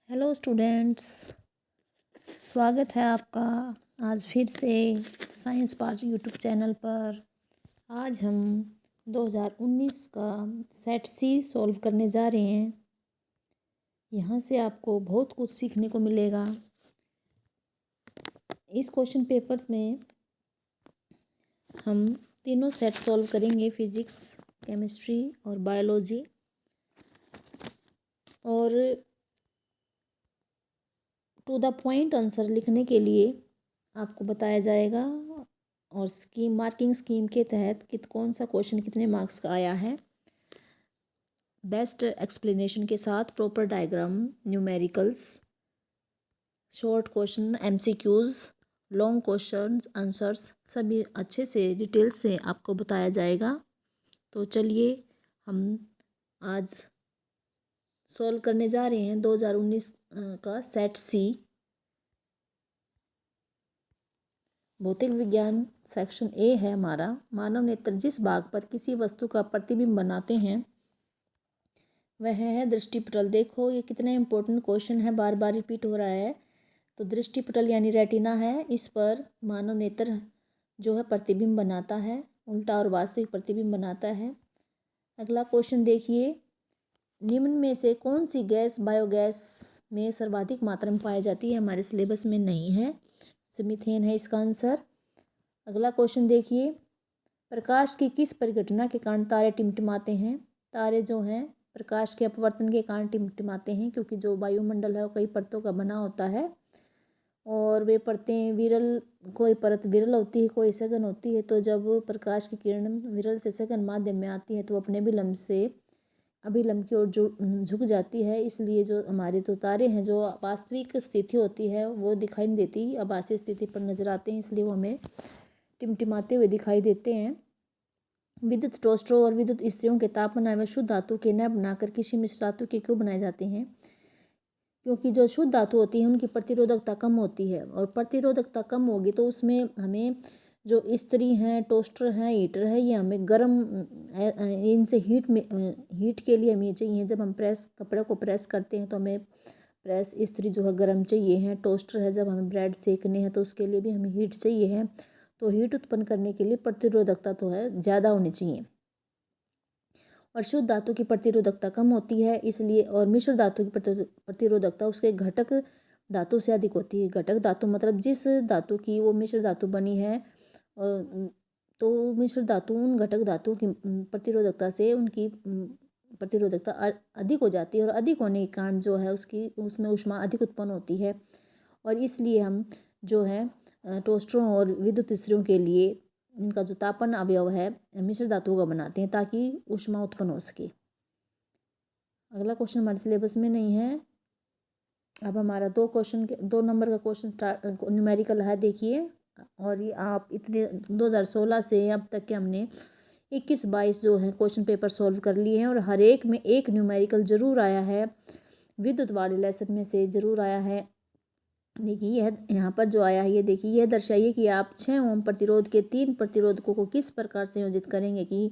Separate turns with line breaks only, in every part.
Hello students, स्वागत है आपका आज फिर से साइंस पार्ट यूट्यूब चैनल पर। आज हम 2019 का सेट सी सॉल्व करने जा रहे हैं। यहाँ से आपको बहुत कुछ सीखने को मिलेगा। इस क्वेश्चन पेपर्स में हम तीनों सेट सॉल्व करेंगे, फिजिक्स, केमिस्ट्री और बायोलॉजी। और टू द पॉइंट आंसर लिखने के लिए आपको बताया जाएगा और मार्किंग स्कीम के तहत कौन सा क्वेश्चन कितने मार्क्स का आया है। बेस्ट एक्सप्लेनेशन के साथ proper diagram, numericals, short question, MCQs, long questions, answers सभी अच्छे से डिटेल्स से आपको बताया जाएगा। तो चलिए हम आज सॉल्व करने जा रहे हैं 2019 का सेट सी। भौतिक विज्ञान सेक्शन ए है हमारा। मानव नेत्र जिस भाग पर किसी वस्तु का प्रतिबिंब बनाते हैं वह है दृष्टिपटल। देखो ये कितने इंपॉर्टेंट क्वेश्चन है, बार बार रिपीट हो रहा है। तो दृष्टिपटल यानी रेटिना है, इस पर मानव नेत्र जो है प्रतिबिंब बनाता है, उल्टा और वास्तविक प्रतिबिंब बनाता है। अगला क्वेश्चन देखिए, निम्न में से कौन सी गैस बायोगैस में सर्वाधिक मात्रा में पाई जाती है? हमारे सिलेबस में नहीं है, मीथेन है इसका आंसर। अगला क्वेश्चन देखिए, प्रकाश की किस परिघटना के कारण तारे टिमटिमाते हैं? तारे जो हैं प्रकाश के अपवर्तन के कारण टिमटिमाते हैं, क्योंकि जो वायुमंडल है वो कई परतों का बना होता है और वे परतें विरल, कोई परत विरल होती है, कोई सघन होती है। तो जब प्रकाश की किरण विरल से सघन माध्यम में आती है तो अपने विलंब से अभिलंब की ओर झुक जाती है। इसलिए जो हमारे तो तारे हैं, जो वास्तविक स्थिति होती है वो दिखाई नहीं देती, आभासी स्थिति पर नजर आते हैं, इसलिए वो हमें टिमटिमाते हुए दिखाई देते हैं। विद्युत टोस्टरों और विद्युत स्त्रियों के ताप बनाए हुए शुद्ध धातु के न बनाकर किसी मिश्र धातु के क्यों बनाए जाते हैं? क्योंकि जो शुद्ध धातु होती है उनकी प्रतिरोधकता कम होती है, और प्रतिरोधकता कम होगी तो उसमें हमें जो इस्त्री हैं, टोस्टर हैं, हीटर है, ये हमें गर्म, इनसे हीट के लिए हमें चाहिए। जब हम कपड़े को प्रेस करते हैं तो हमें प्रेस इस्त्री जो है गर्म चाहिए है। टोस्टर है, जब हमें ब्रेड सेकने हैं तो उसके लिए भी हमें हीट चाहिए है। तो हीट उत्पन्न करने के लिए प्रतिरोधकता तो है ज़्यादा होनी चाहिए, और शुद्ध धातु की प्रतिरोधकता कम होती है इसलिए। और मिश्र धातु की प्रतिरोधकता उसके घटक धातु से अधिक होती है। घटक धातु मतलब जिस धातु की वो मिश्र धातु बनी है, तो मिश्र धातु उन घटक धातु की प्रतिरोधकता से उनकी प्रतिरोधकता अधिक हो जाती है, और अधिक होने के कारण जो है उसमें ऊष्मा अधिक उत्पन्न होती है। और इसलिए हम जो है टोस्टरों और विद्युत इस्त्रियों के लिए इनका जो तापन अवयव है मिश्र धातुओं का बनाते हैं ताकि ऊष्मा उत्पन्न हो सके। अगला क्वेश्चन हमारे सिलेबस में नहीं है। अब हमारा 2 नंबर का क्वेश्चन स्टार्ट न्यूमेरिकल है, देखिए। और ये आप इतने 2016 से अब तक के हमने 21-22 जो है क्वेश्चन पेपर सॉल्व कर लिए हैं, और हर एक में एक न्यूमेरिकल जरूर आया है, विद्युत वाले लेसन में से जरूर आया है। देखिए यह यहाँ पर जो आया है, ये देखिए, यह दर्शाइए कि आप 6 ओम प्रतिरोध के 3 प्रतिरोधकों को किस प्रकार संयोजित करेंगे कि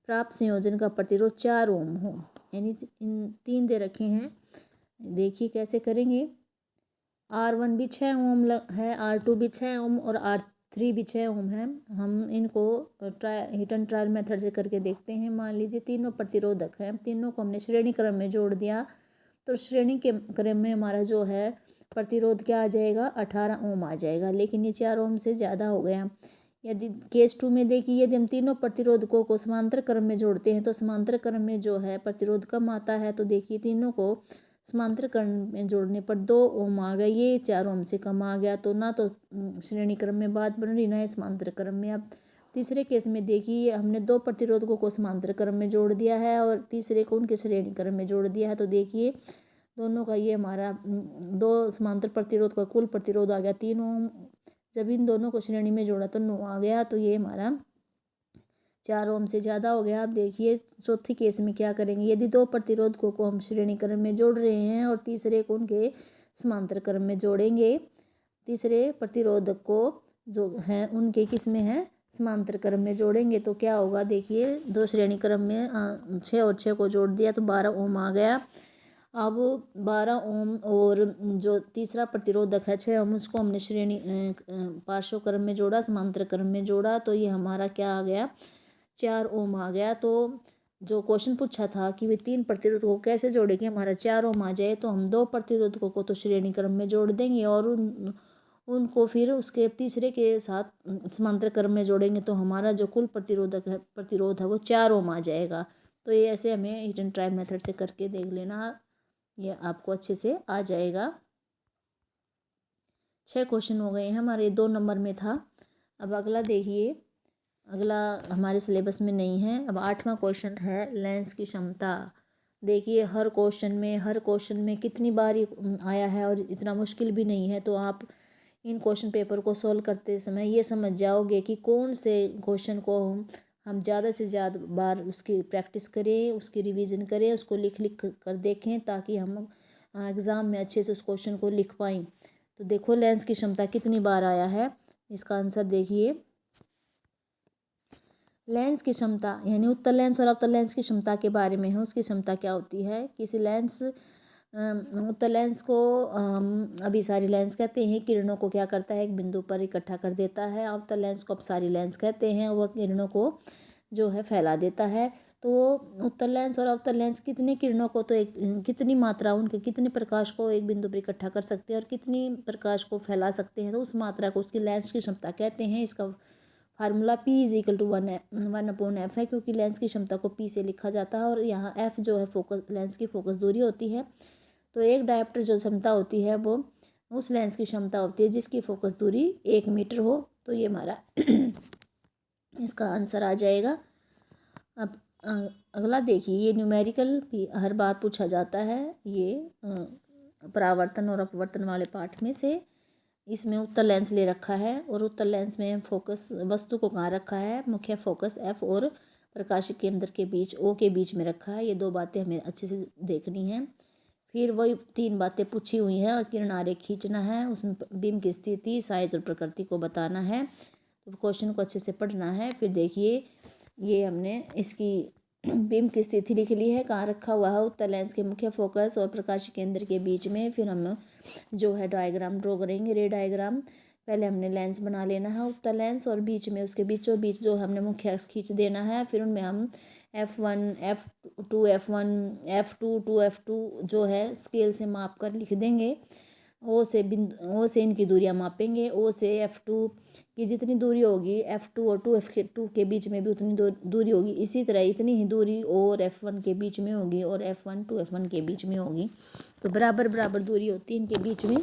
प्राप्त संयोजन का प्रतिरोध 4 ओम हो। यानी इन 3 दे रखे हैं, देखिए कैसे करेंगे। R1 भी 6 ओम है, R2 भी 6 ओम और R3 भी 6 ओम है। हम इनको हिट एंड ट्रायल मेथड से करके देखते हैं। मान लीजिए तीनों प्रतिरोधक हैं, तीनों को हमने श्रेणी क्रम में जोड़ दिया, तो श्रेणी के क्रम में हमारा जो है प्रतिरोध क्या आ जाएगा, 18 ओम आ जाएगा। लेकिन ये 4 ओम से ज़्यादा हो गया। यदि केस 2 में देखिए, यदि हम तीनों प्रतिरोधकों को समांतर क्रम में जोड़ते हैं तो समांतर क्रम में जो है प्रतिरोध कम आता है। तो देखिए तीनों को समांतर क्रम में जोड़ने पर 2 ओम आ गया, ये 4 ओम से कम आ गया। तो ना तो श्रेणी क्रम में बात बन रही, ना समांतर क्रम में। अब तीसरे केस में देखिए, हमने 2 प्रतिरोधकों को समांतर क्रम में जोड़ दिया है और तीसरे को उनके श्रेणी क्रम में जोड़ दिया है। तो देखिए दोनों का ये हमारा 2 समांतर प्रतिरोध का कुल प्रतिरोध आ गया 3 ओम। जब इन दोनों को श्रेणी में जोड़ा तो 9 आ गया, तो ये हमारा 4 ओम से ज़्यादा हो गया। अब देखिए चौथी केस में क्या करेंगे। यदि 2 प्रतिरोधकों को हम श्रेणी क्रम में जोड़ रहे हैं और तीसरे को उनके समांतर क्रम में जोड़ेंगे, तीसरे प्रतिरोधक को जो हैं उनके किस में है, समांतर क्रम में जोड़ेंगे, तो क्या होगा। देखिए 2 श्रेणी क्रम में 6 और 6 को जोड़ दिया तो 12 ओम आ गया। अब 12 ओम और जो तीसरा प्रतिरोधक है 6 ओम, उसको हमने श्रेणी पार्श्व क्रम में जोड़ा, समांतर क्रम में जोड़ा, तो ये हमारा क्या आ गया, 4 ओम आ गया। तो जो क्वेश्चन पूछा था कि वे 3 प्रतिरोधकों को कैसे जोड़ेंगे, हमारा 4 ओम आ जाए, तो हम 2 प्रतिरोधकों को तो श्रेणी क्रम में जोड़ देंगे और उनको फिर उसके तीसरे के साथ समांतर क्रम में जोड़ेंगे, तो हमारा जो कुल प्रतिरोध है वो 4 ओम आ जाएगा। तो ये ऐसे हमें हीट एंड ट्रायल मेथड से करके देख लेना, ये आपको अच्छे से आ जाएगा। 6 क्वेश्चन हो गए हैं हमारे, 2 नंबर में था। अब अगला देखिए, अगला हमारे सिलेबस में नहीं है। अब 8वां क्वेश्चन है लेंस की क्षमता। देखिए हर क्वेश्चन में कितनी बार ये आया है और इतना मुश्किल भी नहीं है, तो आप इन क्वेश्चन पेपर को सॉल्व करते समय ये समझ जाओगे कि कौन से क्वेश्चन को हम ज़्यादा से ज़्यादा बार उसकी प्रैक्टिस करें, उसकी रिवीजन करें, उसको लिख लिख कर देखें, ताकि हम एग्ज़ाम में अच्छे से उस क्वेश्चन को लिख पाएँ। तो देखो लेंस की क्षमता कितनी बार आया है, इसका आंसर देखिए। लेंस की क्षमता यानी उत्तल लेंस और अवतल लेंस की क्षमता के बारे में है। उसकी क्षमता क्या होती है, किसी लेंस उत्तल लेंस को अभिसारी लेंस कहते हैं, किरणों को क्या करता है, एक बिंदु पर इकट्ठा कर देता है। अवतल लेंस को अपसारी लेंस कहते हैं, वह किरणों को जो है फैला देता है। तो उत्तल लेंस और अवतल लेंस कितनी किरणों को, तो एक कितनी मात्रा उनके कितने प्रकाश को एक बिंदु पर इकट्ठा कर सकते हैं और कितनी प्रकाश को फैला सकते हैं, तो उस मात्रा को उसकी लेंस की क्षमता कहते हैं। इसका फार्मूला P = 1/f है, क्योंकि लेंस की क्षमता को P से लिखा जाता है और यहाँ F जो है फोकस लेंस की फोकस दूरी होती है। तो एक डायोप्टर जो क्षमता होती है वो उस लेंस की क्षमता होती है जिसकी फोकस दूरी 1 मीटर हो। तो ये हमारा इसका आंसर आ जाएगा। अब अगला देखिए, ये न्यूमेरिकल भी हर बार पूछा जाता है, ये परावर्तन और अपवर्तन वाले पाठ में से। इसमें उत्तल लेंस ले रखा है और उत्तल लेंस में फोकस वस्तु को कहाँ रखा है, मुख्य फोकस F और प्रकाशिक केंद्र के बीच O के बीच में रखा है। ये 2 बातें हमें अच्छे से देखनी हैं। फिर वही 3 बातें पूछी हुई हैं, किरण आरेख खींचना है, उसमें बीम की स्थिति, साइज और प्रकृति को बताना है। तो क्वेश्चन को अच्छे से पढ़ना है। फिर देखिए ये हमने इसकी बीम की स्थिति लिख ली है, कहाँ रखा हुआ है, उत्तल लेंस के मुख्य फोकस और प्रकाश केंद्र के बीच में। फिर हम जो है डायग्राम ड्रॉ करेंगे, रे डायग्राम। पहले हमने लेंस बना लेना है उत्तल लेंस और बीच में उसके बीचों बीच जो हमने मुख्य अक्ष खींच देना है। फिर उनमें हम F1 F2 F1 F2 2F2 जो है स्केल से माप कर लिख देंगे। ओ से इनकी दूरियां मापेंगे। ओ से F2 की जितनी दूरी होगी F2 और 2F2 के बीच में भी उतनी दूरी होगी। इसी तरह इतनी ही दूरी और F1 के बीच में होगी और F1 2F1 के बीच में होगी। तो बराबर बराबर दूरी होती है इनके बीच में,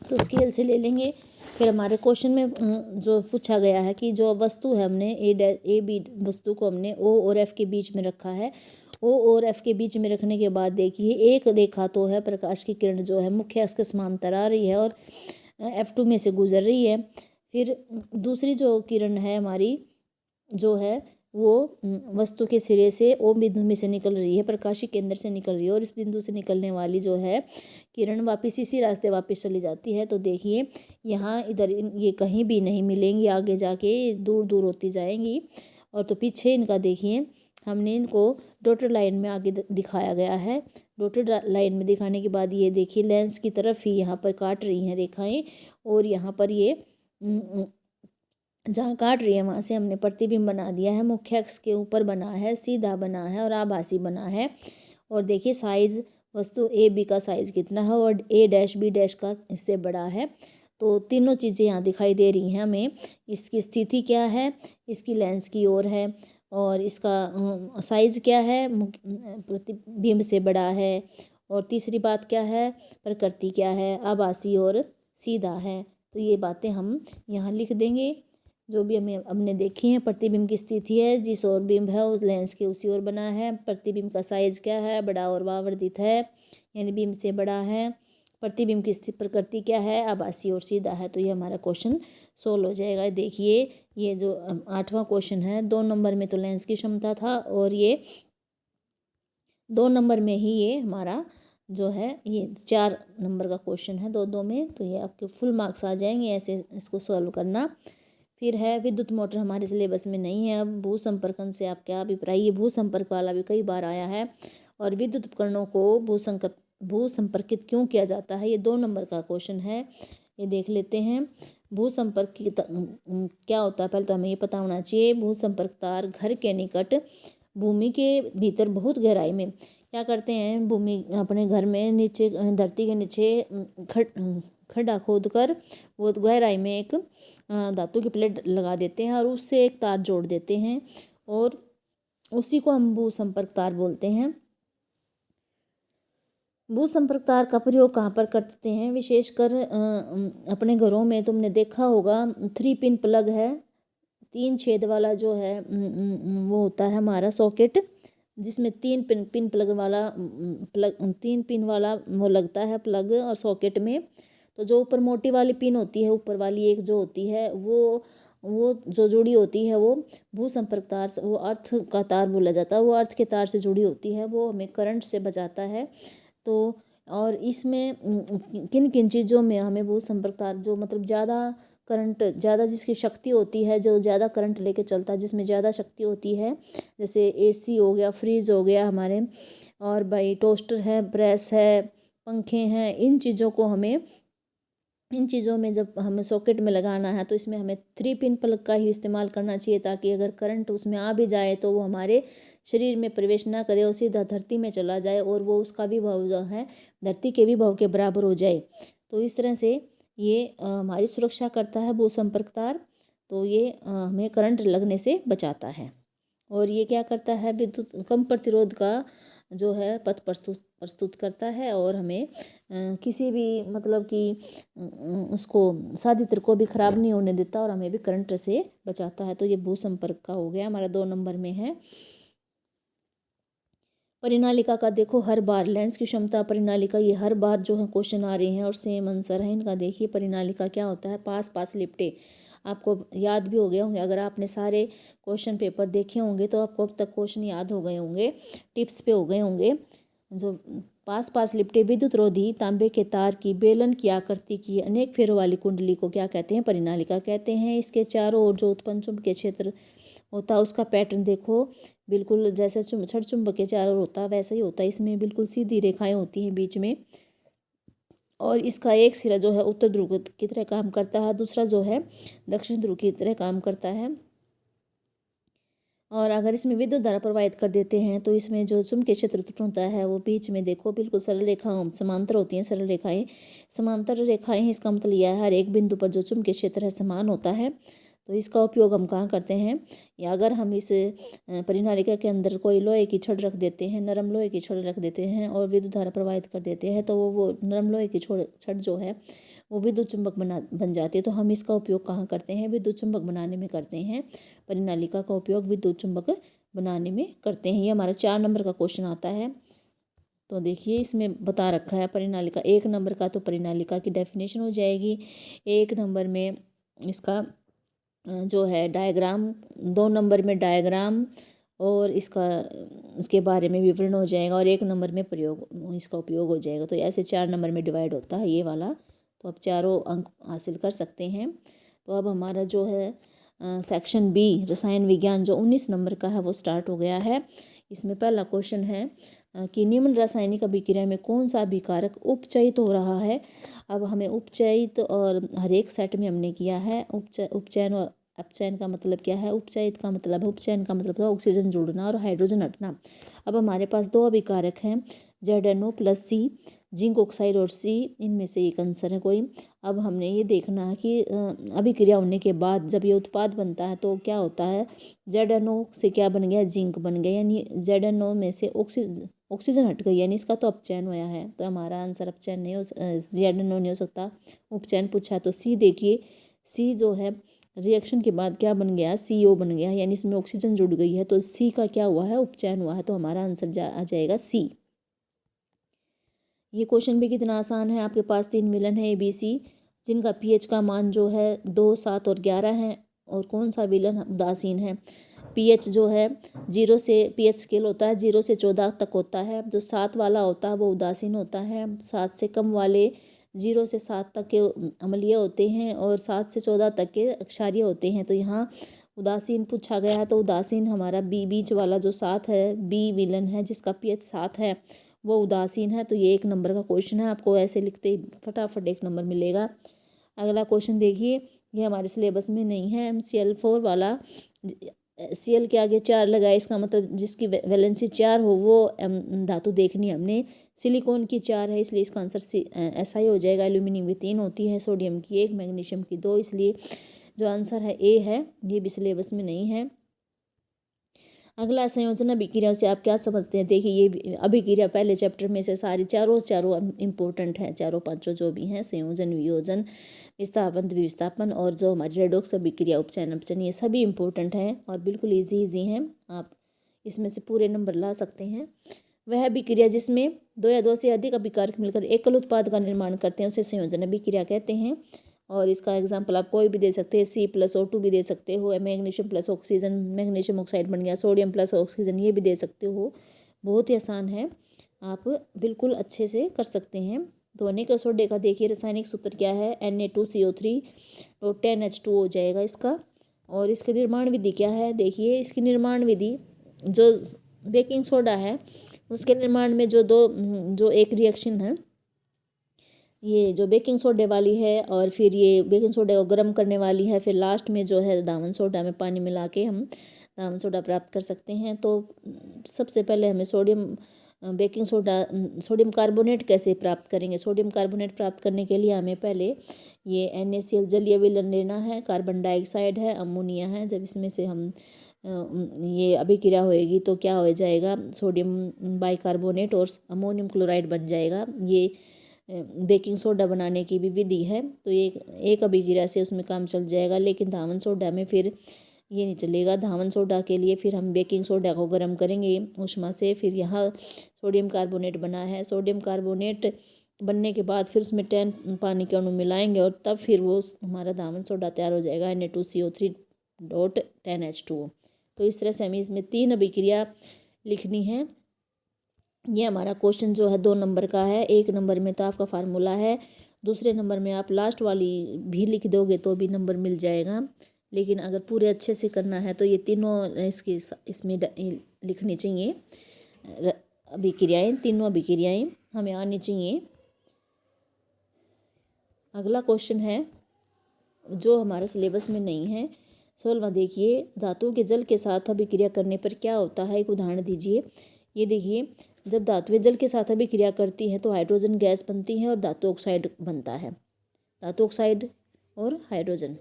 तो स्केल से ले लेंगे। फिर हमारे क्वेश्चन में जो पूछा गया है कि जो वस्तु है हमने ए बी वस्तु को हमने O और F के बीच में रखा है। O और F के बीच में रखने के बाद देखिए एक रेखा तो है, प्रकाश की किरण जो है मुख्य अक्ष के समांतर आ रही है और F2 में से गुजर रही है। फिर दूसरी जो किरण है हमारी जो है वो वस्तु के सिरे से O बिंदु में से निकल रही है, प्रकाशिक केंद्र से निकल रही है, और इस बिंदु से निकलने वाली जो है किरण वापस इसी रास्ते वापस चली जाती है। तो देखिए यहाँ इधर ये कहीं भी नहीं मिलेंगी, आगे जाके दूर दूर होती जाएंगी। और तो पीछे इनका देखिए हमने इनको डॉटेड लाइन में आगे दिखाया गया है। डॉटेड लाइन में दिखाने के बाद ये देखिए लेंस की तरफ ही यहाँ पर काट रही हैं रेखाएं, और यहाँ पर ये जहाँ काट रही है वहाँ से हमने प्रतिबिंब बना दिया है। मुख्य अक्ष के ऊपर बना है, सीधा बना है और आभासी बना है। और देखिए साइज वस्तु ए बी का साइज कितना है और A डैश B डैश का इससे बड़ा है। तो तीनों चीज़ें यहाँ दिखाई दे रही हैं हमें। इसकी स्थिति क्या है, इसकी लेंस की ओर है, और इसका साइज़ क्या है, प्रतिबिंब से बड़ा है, और तीसरी बात क्या है, प्रकृति क्या है, आभासी और सीधा है। तो ये बातें हम यहाँ लिख देंगे जो भी हमें हमने देखी है। प्रतिबिंब की स्थिति है, जिस ओर बिंब है उस लेंस के उसी ओर बना है। प्रतिबिंब का साइज क्या है, बड़ा और वावर्धित है यानी बिंब से बड़ा है। प्रतिबिंब की प्रकृति क्या है, आभासी और सीधा है। तो ये हमारा क्वेश्चन सोल्व हो जाएगा। देखिए ये जो 8वां क्वेश्चन है, 2 नंबर में तो लेंस की क्षमता था और ये 2 नंबर में ही ये हमारा जो है ये 4 नंबर का क्वेश्चन है 2-2 में। तो ये आपके फुल मार्क्स आ जाएंगे, ऐसे इसको सॉल्व करना। फिर है विद्युत मोटर, हमारे सिलेबस में नहीं है। अब भू संपर्कन से आप क्या अभिप्राय, ये भू संपर्क वाला भी कई बार आया है और विद्युत उपकरणों को भूसंपर्कित क्यों किया जाता है? ये 2 नंबर का क्वेश्चन है, ये देख लेते हैं। भूसंपर्क क्या होता है, पहले तो हमें ये पता होना चाहिए। भूसंपर्क तार घर के निकट भूमि के भीतर बहुत गहराई में क्या करते हैं, भूमि अपने घर में नीचे धरती के नीचे खड्डा खोद कर वो गहराई में एक धातु की प्लेट लगा देते हैं और उससे एक तार जोड़ देते हैं और उसी को हम भूसंपर्क तार बोलते हैं। भूसंपर्क तार का प्रयोग कहाँ पर करते हैं? विशेषकर अपने घरों में तुमने देखा होगा 3 पिन प्लग है, 3 छेद वाला जो है वो होता है हमारा सॉकेट, जिसमें 3 पिन प्लग वाला 3 पिन वाला वो लगता है प्लग और सॉकेट में। तो जो ऊपर मोटी वाली पिन होती है, ऊपर वाली एक जो होती है वो जो जुड़ी होती है वो भूसंपर्क तार से, वो अर्थ का तार बोला जाता है, वो अर्थ के तार से जुड़ी होती है, वो हमें करंट से बचाता है। तो और इसमें किन किन चीज़ों में हमें भूसंपर्क तार, जो मतलब ज़्यादा करंट, ज़्यादा जिसकी शक्ति होती है, जो ज़्यादा करंट लेके चलता है, जिसमें ज़्यादा शक्ति होती है, जैसे एसी हो गया, फ्रिज हो गया हमारे, और भाई टोस्टर है, प्रेस है, पंखे हैं, इन चीज़ों में जब हमें सॉकेट में लगाना है तो इसमें हमें 3 पिन प्लग का ही इस्तेमाल करना चाहिए, ताकि अगर करंट उसमें आ भी जाए तो वो हमारे शरीर में प्रवेश ना करे और सीधा धरती में चला जाए और वो उसका विभव जो है धरती के विभव के बराबर हो जाए। तो इस तरह से ये हमारी सुरक्षा करता है भूसंपर्क तार। तो ये हमें करंट लगने से बचाता है। और ये क्या करता है, विद्युत कम प्रतिरोध का जो है पथ प्रस्तुत करता है और हमें किसी भी मतलब कि उसको साधित्र को भी खराब नहीं होने देता और हमें भी करंट से बचाता है। तो ये भूसंपर्क का हो गया, हमारा 2 नंबर में है। परिनालिका का देखो, हर बार लेंस की क्षमता परिनालिका, ये हर बार जो है क्वेश्चन आ रहे हैं और सेम आंसर है इनका। देखिए परिनालिका क्या होता है, पास लिपटे, आपको याद भी हो गए होंगे, अगर आपने सारे क्वेश्चन पेपर देखे होंगे तो आपको अब तक क्वेश्चन याद हो गए होंगे, टिप्स पे हो गए होंगे। जो पास लिपटे विद्युत रोधी तांबे के तार की बेलन की आकृति की अनेक फेरों वाली कुंडली को क्या कहते हैं? परिनालिका कहते हैं। इसके चारों ओर जो उत्पन्न चुंबकीय क्षेत्र होता है उसका पैटर्न देखो, बिल्कुल जैसे छड़ चुंबक के चारों ओर होता है वैसा ही होता है, इसमें बिल्कुल सीधी रेखाएं होती हैं बीच में। और इसका एक सिरा जो है उत्तर ध्रुव की तरह काम करता है, दूसरा जो है दक्षिण ध्रुव की तरह काम करता है। और अगर इसमें विद्युत धारा प्रवाहित कर देते हैं तो इसमें जो चुंबकीय क्षेत्र उत्पन्न होता है वो बीच में देखो बिल्कुल सरल रेखा समांतर होती हैं, सरल रेखाएं समांतर रेखाएं हैं। इसका मतलब यह है हर एक बिंदु पर जो चुंबकीय क्षेत्र है समान होता है। तो इसका उपयोग हम कहाँ करते हैं, या अगर हम इस परिनालिका के अंदर कोई लोहे की छड़ रख देते हैं, नरम लोहे की छड़ रख देते हैं और विद्युत धारा प्रवाहित कर देते हैं तो वो नरम लोहे की छड़ जो है वो विद्युत चुंबक बन जाती है। तो हम इसका उपयोग कहाँ करते हैं, विद्युत चुंबक बनाने में करते हैं। परिनालिका का उपयोग विद्युत चुंबक बनाने में करते हैं। ये हमारा 4 नंबर का क्वेश्चन आता है। तो देखिए इसमें बता रखा है परिनालिका, 1 नंबर का तो परिनालिका की डेफिनेशन हो जाएगी, 1 नंबर में इसका जो है डायग्राम, 2 नंबर में डायग्राम और इसके बारे में विवरण हो जाएगा और 1 नंबर में इसका उपयोग हो जाएगा। तो ऐसे 4 नंबर में डिवाइड होता है ये वाला। तो अब चारों अंक हासिल कर सकते हैं। तो अब हमारा जो है सेक्शन बी रसायन विज्ञान जो 19 नंबर का है वो स्टार्ट हो गया है। इसमें पहला क्वेश्चन है कि निम्न रासायनिक अभिक्रिया में कौन सा अभिकारक उपचयित हो रहा है। अब हमें उपचयित और हर एक सेट में हमने किया है। उपचयन और अपचयन का मतलब क्या है, उपचयन का मतलब था ऑक्सीजन जुड़ना और हाइड्रोजन हटना। अब हमारे पास 2 अभिकारक हैं ZnO + C, जिंक ऑक्साइड और C, इनमें से एक आंसर है कोई। अब हमने ये देखना है कि अभिक्रिया होने के बाद जब ये उत्पाद बनता है तो क्या होता है, ZnO से क्या बन गया, जिंक बन गया, यानी ZnO में से ऑक्सीजन हट गई, यानी इसका तो अपचयन हुआ है। तो हमारा आंसर अपचयन नहीं हो, ZnO नहीं हो सकता, उपचयन पूछा तो C। देखिए C जो है रिएक्शन के बाद क्या बन गया, CO बन गया, यानी इसमें ऑक्सीजन जुड़ गई है। तो C का क्या हुआ है, उपचयन हुआ है। तो हमारा आंसर आ जाएगा C। ये क्वेश्चन भी कितना आसान है, आपके पास 3 विलन है ABC जिनका pH का मान जो है 2, 7 और 11 है। और कौन सा विलन उदासीन है, pH जो है 0 से pH स्केल होता है 0 से 14 तक होता है, जो 7 वाला होता है वो उदासीन होता है। 7 से कम वाले 0 से 7 तक के अम्लीय होते हैं और 7 से 14 तक के क्षारीय होते हैं। तो यहाँ उदासीन पूछा गया है तो उदासीन हमारा बी बीच वाला जो 7 है, बी विलन है जिसका pH 7 है, वो उदासीन है। तो ये 1 नंबर का क्वेश्चन है, आपको ऐसे लिखते ही फटाफट 1 नंबर मिलेगा। अगला क्वेश्चन देखिए, ये हमारे सिलेबस में नहीं है। MCl4 वाला Cl के आगे 4 लगाए, इसका मतलब जिसकी वैलेंसी 4 हो वो धातु देखनी है हमने। सिलिकॉन की 4 है, इसलिए इसका आंसर ऐसा ही हो जाएगा। एल्यूमिनियम की 3 होती है, सोडियम की 1, मैग्नीशियम की 2, इसलिए जो आंसर है ए है। ये भी सिलेबस में नहीं है। अगला संयोजन अभिक्रिया से आप क्या समझते हैं? देखिए ये अभिक्रिया पहले चैप्टर में से सारी चारों इम्पोर्टेंट हैं, चारों पांचों जो भी हैं, संयोजन, वियोजन, विस्थापन, द्विविस्थापन और जो हमारी रेडॉक्स अभिक्रिया, उपचयन, अपचयन, ये सभी इम्पोर्टेंट हैं और बिल्कुल ईजी हैं। आप इसमें से पूरे नंबर ला सकते हैं। वह अभिक्रिया जिसमें 2 या 2 से अधिक अभिकारक मिलकर एकल उत्पाद का निर्माण करते हैं उसे संयोजन अभिक्रिया कहते हैं। और इसका एग्जाम्पल आप कोई भी दे सकते हैं, C+O2 भी दे सकते हो, magnesium plus oxygen, magnesium oxide बन गया, सोडियम प्लस ऑक्सीजन, ये भी दे सकते हो। बहुत ही आसान है, आप बिल्कुल अच्छे से कर सकते हैं। तो अनेक सोडे का देखिए रासायनिक सूत्र क्या है, Na2CO3 तो 10H2 हो जाएगा इसका। और इसकी निर्माण विधि क्या है? देखिए इसकी निर्माण विधि, जो बेकिंग सोडा है उसके निर्माण में जो एक रिएक्शन है, ये जो बेकिंग सोडे वाली है और फिर ये बेकिंग सोडा को गर्म करने वाली है, फिर लास्ट में जो है दावन सोडा में पानी मिला के हम दावन सोडा प्राप्त कर सकते हैं। तो सबसे पहले हमें सोडियम कार्बोनेट कैसे प्राप्त करेंगे? सोडियम कार्बोनेट प्राप्त करने के लिए हमें पहले ये NaCl जलीय विलयन लेना है, कार्बन डाइऑक्साइड है, अमोनिया है। जब इसमें से हम ये अभिक्रिया होएगी तो क्या हो जाएगा, सोडियम बाइकार्बोनेट और अमोनियम क्लोराइड बन जाएगा। ये बेकिंग सोडा बनाने की भी विधि है। तो एक अभिक्रिया से उसमें काम चल जाएगा, लेकिन धावन सोडा में फिर ये नहीं चलेगा। धावन सोडा के लिए फिर हम बेकिंग सोडा को गर्म करेंगे ऊष्मा से, फिर यहाँ सोडियम कार्बोनेट बना है, सोडियम कार्बोनेट बनने के बाद फिर उसमें 10 पानी के अणु मिलाएंगे और तब फिर वो हमारा धावन सोडा तैयार हो जाएगा, Na2CO3.10H2। तो इस तरह से हमें इसमें 3 अभिक्रिया लिखनी है। ये हमारा क्वेश्चन जो है 2 नंबर का है। 1 नंबर में तो आपका फार्मूला है, दूसरे नंबर में आप लास्ट वाली भी लिख दोगे तो भी नंबर मिल जाएगा। लेकिन अगर पूरे अच्छे से करना है तो ये तीनों इसमें लिखनी चाहिए अभिक्रियाएँ, तीनों अभिक्रियाएँ हमें आनी चाहिए। अगला क्वेश्चन है जो हमारे सिलेबस में नहीं है, 16वां देखिए, धातुओं के जल के साथ अभिक्रिया करने पर क्या होता है? एक उदाहरण दीजिए। ये देखिए, जब धातुएं जल के साथ अभिक्रिया करती हैं तो हाइड्रोजन गैस बनती है और धातु ऑक्साइड बनता है। धातु ऑक्साइड और हाइड्रोजन,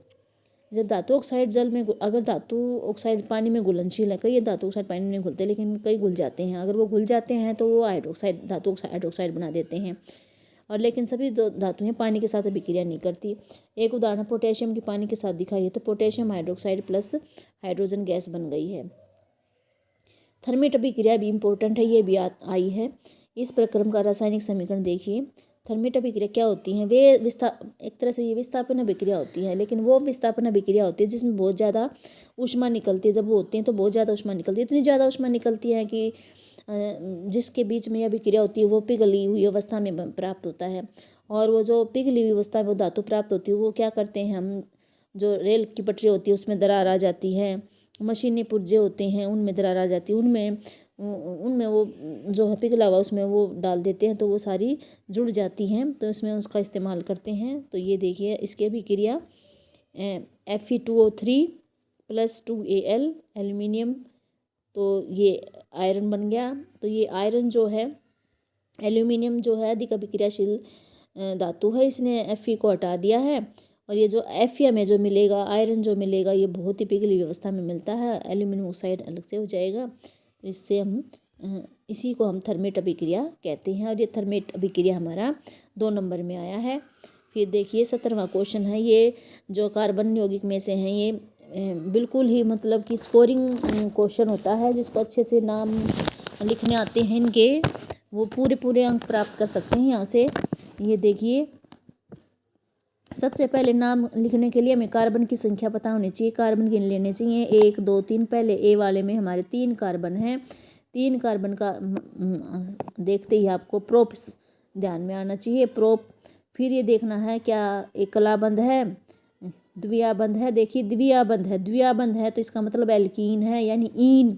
जब धातु ऑक्साइड जल में, अगर धातु ऑक्साइड पानी में घुलनशील है, कई धातु ऑक्साइड पानी में नहीं घुलते लेकिन कई घुल जाते हैं, अगर वो घुल जाते हैं तो वो धातु हाइड्रोक्साइड बना देते हैं। और लेकिन सभी धातुएं पानी के साथ अभिक्रिया नहीं करती। एक उदाहरण पोटेशियम की पानी के साथ दिखाई है तो potassium hydroxide plus hydrogen gas बन गई है। थर्मेट अभिक्रिया भी इम्पोर्टेंट है, ये भी आई है। इस प्रक्रम का रासायनिक समीकरण देखिए। थर्मेट अभिक्रिया क्या होती हैं? वे एक तरह से ये विस्थापन अभिक्रिया होती है, लेकिन वो विस्थापन अभिक्रिया होती है जिसमें बहुत ज़्यादा ऊष्मा निकलती है। जब वो होती हैं तो बहुत ज़्यादा ऊष्मा निकलती है, इतनी ज़्यादा ऊष्मा निकलती है कि जिसके बीच में अभिक्रिया होती है वो पिघली हुई अवस्था में प्राप्त होता है। और वो जो पिघली हुई अवस्था में धातु प्राप्त होती है वो क्या करते हैं, हम जो रेल की पटरी होती है उसमें दरार आ जाती है, मशीनी पुर्जे होते हैं उनमें दरार आ जाती है, उनमें वो जो है पिघला हुआ उसमें वो डाल देते हैं तो वो सारी जुड़ जाती हैं, तो इसमें उसका इस्तेमाल करते हैं। तो ये देखिए इसकी अभिक्रिया Fe2O3 + 2Al एल्यूमिनियम, तो ये आयरन बन गया। तो ये आयरन जो है, एल्यूमिनियम जो है अधिक अभिक्रियाशील धातु है, इसने Fe को हटा दिया है। और ये जो Fe में जो मिलेगा, आयरन जो मिलेगा, ये बहुत ही पिघली व्यवस्था में मिलता है, एल्यूमिनियम ऑक्साइड अलग से हो जाएगा। तो इससे हम इसी को हम थर्मेट अभिक्रिया कहते हैं। और ये थर्मेट अभिक्रिया हमारा 2 नंबर में आया है। फिर देखिए 17वां क्वेश्चन है, ये जो कार्बन यौगिक में से हैं, ये बिल्कुल ही मतलब कि स्कोरिंग क्वेश्चन होता है। जिसको अच्छे से नाम लिखने आते हैं इनके, वो पूरे अंक प्राप्त कर सकते हैं यहाँ से। ये देखिए, सबसे पहले नाम लिखने के लिए हमें कार्बन की संख्या पता होनी चाहिए, कार्बन गिन लेने चाहिए 1 2 3। पहले ए वाले में हमारे 3 कार्बन हैं, 3 कार्बन का देखते ही आपको प्रोप्स ध्यान में आना चाहिए, प्रोप। फिर ये देखना है क्या एक कलाबंद है, द्विआबंध है, देखिए द्विआबंध है, द्विआबंध है तो इसका मतलब एल्कीन है, यानी ईन,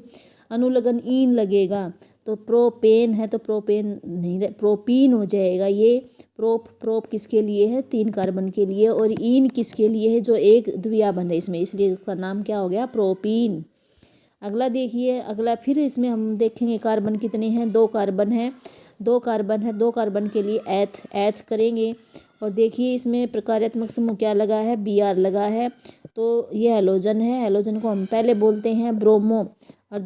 अनुलग्न ईन लगेगा। तो प्रोपेन है तो प्रोपेन नहीं, प्रोपीन हो जाएगा ये। प्रोप किसके लिए है, 3 कार्बन के लिए, और ईन किसके लिए है, जो एक द्विआबंध है इसमें, इसलिए इसका नाम क्या हो गया, प्रोपीन। अगला देखिए, अगला फिर इसमें हम देखेंगे कार्बन कितने हैं, 2 कार्बन है, 2 कार्बन है, 2 कार्बन के लिए एथ करेंगे। और देखिए इसमें प्रकार्यात्मक समूह क्या लगा है, Br लगा है, तो ये हेलोजन है, हेलोजन को हम पहले बोलते हैं ब्रोमो, और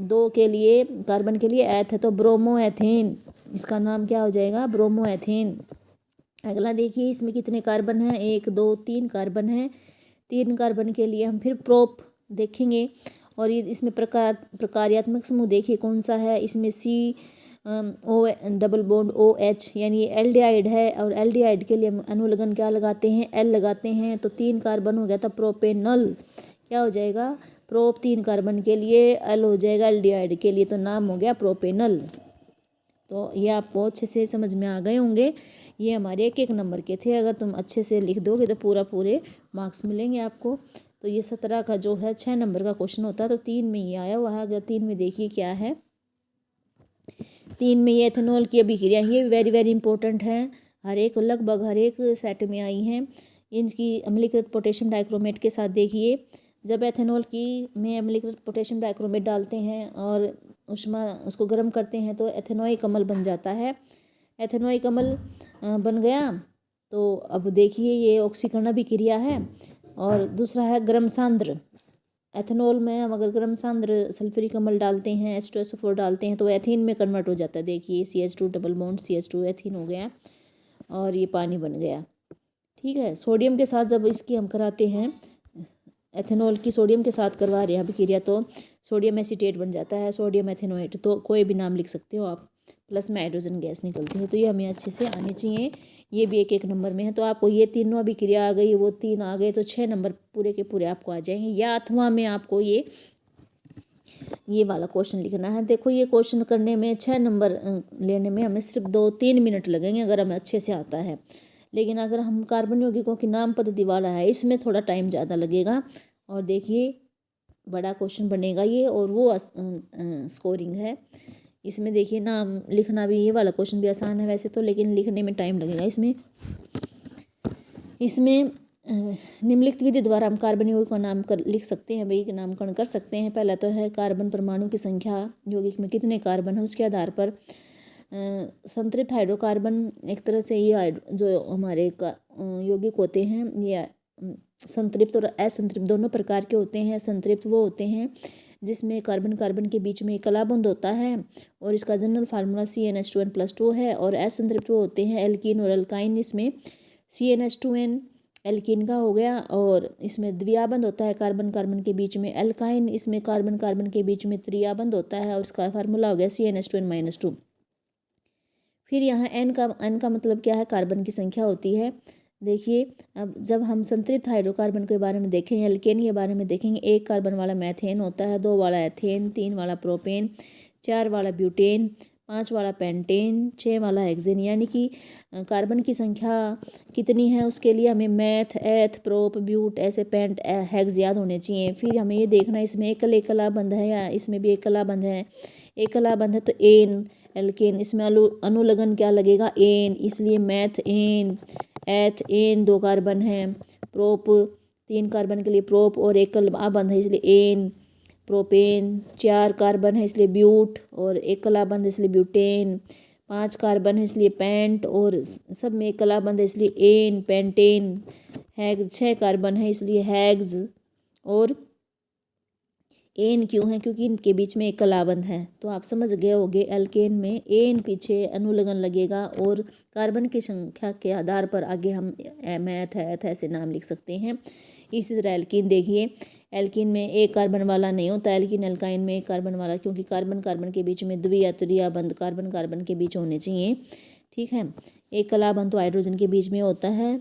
दो के लिए कार्बन के लिए एथ है तो ब्रोमो एथेन, इसका नाम क्या हो जाएगा, ब्रोमो एथेन। अगला देखिए इसमें कितने कार्बन हैं, 1 2 3 कार्बन है, 3 कार्बन के लिए हम फिर प्रोप देखेंगे। और ये इसमें प्रकार्यात्मक समूह देखिए कौन सा है, इसमें O डबल बॉन्ड OH, यानी ये एल्डिहाइड है, और एल्डिहाइड के लिए हम अनुलग्न क्या लगाते हैं, L लगाते हैं, तो 3 कार्बन हो गया था प्रोपेनल, क्या हो जाएगा, प्रोप 3 कार्बन के लिए, L हो जाएगा एल्डिहाइड के लिए, तो नाम हो गया प्रोपेनल। तो ये आपको अच्छे से समझ में आ गए होंगे, ये हमारे 1 नंबर के थे, अगर तुम अच्छे से लिख दोगे तो पूरे मार्क्स मिलेंगे आपको। तो ये 17 का जो है 6 नंबर का क्वेश्चन होता है, तो 3 में ये आया हुआ है। अगर 3 में देखिए क्या है, 3 में ये एथेनॉल की अभिक्रिया, ये वेरी इंपॉर्टेंट है, लगभग हर एक सेट में आई हैं। इनकी अम्लीकृत पोटेशियम डाइक्रोमेट के साथ देखिए, जब एथेनॉल की में अम्लीकृत पोटेशियम डाइक्रोमेट डालते हैं और उसको गर्म करते हैं तो एथेनॉइक अम्ल बन जाता है। एथेनॉइक अम्ल बन गया, तो अब देखिए ये ऑक्सीकरण अभिक्रिया है। और दूसरा है गर्म सांद्र, एथेनॉल में हम अगर गर्म सांद्र सल्फ्यूरिक अम्ल डालते हैं, H2SO4 डालते हैं, तो एथीन में कन्वर्ट हो जाता है। देखिए CH2 double bond CH2 ethene हो गया और ये पानी बन गया, ठीक है। सोडियम के साथ जब इसकी हम कराते हैं, एथेनॉल की सोडियम के साथ करवा रहे हैं अभिक्रिया, तो सोडियम एसीटेट बन जाता है, सोडियम एथेनोएट, तो कोई भी नाम लिख सकते हो आप। प्लस में हाइड्रोजन गैस निकलती है, तो ये हमें अच्छे से आनी चाहिए। ये भी 1 नंबर में है, तो आपको ये तीनों अभिक्रिया आ गई, वो 3 आ गए, तो 6 नंबर पूरे के पूरे आपको आ जाएंगे। या अथवा में आपको ये वाला क्वेश्चन लिखना है। देखो ये क्वेश्चन करने में 6 नंबर लेने में हमें सिर्फ 2-3 मिनट लगेंगे, अगर हमें अच्छे से आता है। लेकिन अगर हम कार्बन यौगिकों की नाम पद्धति वाला है, इसमें थोड़ा टाइम ज़्यादा लगेगा। और देखिए बड़ा क्वेश्चन बनेगा ये, और वो स्कोरिंग है। इसमें देखिए नाम लिखना भी, ये वाला क्वेश्चन भी आसान है वैसे तो, लेकिन लिखने में टाइम लगेगा। इसमें निम्नलिखित विधि द्वारा हम कार्बन यौगिक का लिख सकते हैं, भाई नामकरण कर सकते हैं। पहला तो है कार्बन परमाणु की संख्या, यौगिक में कितने कार्बन है उसके आधार पर। संतृप्त हाइड्रोकार्बन, एक तरह से ये जो हमारे यौगिक होते हैं, ये संतृप्त और असंतृप्त दोनों प्रकार के होते हैं। संतृप्त वो होते हैं जिसमें कार्बन कार्बन के बीच में एक कला बंध होता है, और इसका जनरल फार्मूला CnH2n+2 है। और असंतृप्त वो होते हैं एल्कीन और अल्काइन, इसमें CnH2n एल्कीन का हो गया, और इसमें द्विआबंध होता है कार्बन कार्बन के बीच में। अल्काइन, इसमें कार्बन कार्बन के बीच में त्रिआबंध होता है, और इसका फार्मूला हो गया CnH2n-2। फिर यहाँ n का मतलब क्या है, कार्बन की संख्या होती है। देखिए अब जब हम संतृप्त हाइड्रोकार्बन के बारे में देखेंगे, एल्केन के बारे में देखेंगे, 1 कार्बन वाला मैथेन होता है, 2 वाला एथेन, 3 वाला प्रोपेन, 4 वाला ब्यूटेन, 5 वाला पेंटेन, 6 वाला हेक्सेन। यानी कि कार्बन की संख्या कितनी है उसके लिए हमें मैथ, एथ, प्रोप, ब्यूट, ऐसे पेंट, हेक्स याद होने चाहिए। फिर हमें ये देखना इसमें एकल बंध है या इसमें भी एकल बंध है। एकल बंध है तो एन एल्केन, इसमें अनुलग्न क्या लगेगा, एन, इसलिए मैथ एन, एथ एन 2 कार्बन है, प्रोप 3 कार्बन के लिए प्रोप और एकल आबंध है इसलिए एन, प्रोपेन 4 कार्बन है इसलिए ब्यूट और एकल आबंध है इसलिए ब्यूटेन, 5 कार्बन है इसलिए पेंट और सब में एकल आबंध है इसलिए एन, पेंटेन। हैग्स 6 कार्बन है इसलिए हैग्स, और एन क्यों है, क्योंकि इनके बीच में एक कलाबंध है। तो आप समझ गए होंगे एल्केन में एन पीछे अनुलग्न लगेगा, और कार्बन की संख्या के आधार पर आगे हम मैथ है ऐसे नाम लिख सकते हैं। इसी तरह एल्कीन देखिए, एल्कीन में 1 कार्बन वाला नहीं होता, एल्कीन एल्काइन में 1 कार्बन वाला, क्योंकि कार्बन कार्बन के बीच में द्वि या त्रिआबंध कार्बन कार्बन के बीच होने चाहिए, ठीक है। एक कलाबंध तो हाइड्रोजन के बीच में होता है,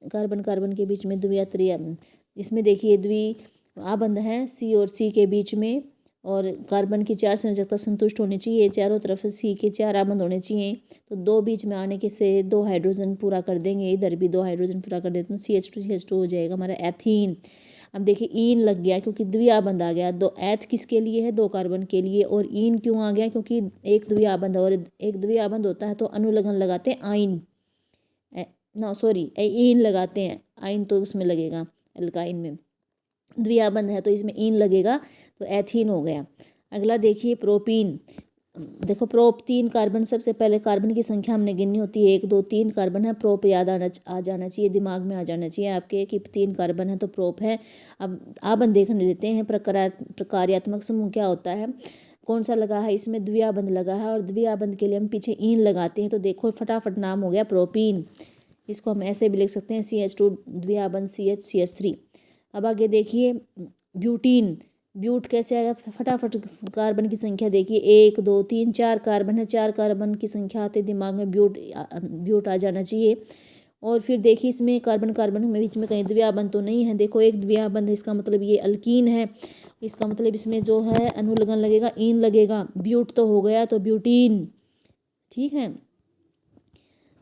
कार्बन कार्बन के बीच में द्वि या त्रिआबंध। इसमें देखिए द्वि आबंध है C और C के बीच में और कार्बन की 4 संयोजकता संतुष्ट होनी चाहिए, चारों तरफ C के 4 आबंध होने चाहिए। तो 2 बीच में आने के से 2 हाइड्रोजन पूरा कर देंगे, इधर भी 2 हाइड्रोजन पूरा कर देते हैं, CH2 हो जाएगा हमारा एथीन। अब देखिए ईन लग गया क्योंकि द्विआबंध आ गया। दो एथ किसके लिए है? 2 कार्बन के लिए। और ईन क्यों आ गया? क्योंकि एक द्विआबंध और एक द्विआबंध होता है तो अनुलग्न लगाते हैं आइन, ना सॉरी ईन लगाते हैं, आइन तो उसमें लगेगा एल्काइन में, द्विआबंध है तो इसमें ईन लगेगा, तो एथीन हो गया। अगला देखिए प्रोपीन। देखो प्रोप 3 कार्बन, सबसे पहले कार्बन की संख्या हमने गिननी होती है, 1 2 3 कार्बन है, प्रोप याद आ जाना चाहिए, दिमाग में आ जाना चाहिए आपके कि 3 कार्बन है तो प्रोप है। अब आबंध देखने लेते हैं, प्रकार्यात्मक समूह क्या होता है, कौन सा लगा है इसमें? द्विआबंध लगा है, और द्विआबंध के लिए हम पीछे ईन लगाते हैं, तो देखो फटाफट नाम हो गया प्रोपीन। इसको हम ऐसे भी लिख सकते हैं CH2 द्विआबंध CH3। अब आगे देखिए ब्यूटीन। ब्यूट कैसे आएगा? फटाफट कार्बन की संख्या देखिए, 1 2 3 4 कार्बन है, 4 कार्बन की संख्या आते दिमाग में ब्यूट आ जाना चाहिए। और फिर देखिए इसमें कार्बन कार्बन में बीच में कहीं द्विआबंध तो नहीं है, देखो एक द्विआबंध है, इसका मतलब ये अल्कीन है, इसका मतलब इसमें जो है अनुलग्न लगेगा, ईन लगेगा, ब्यूट तो हो गया तो ब्यूटीन। ठीक है,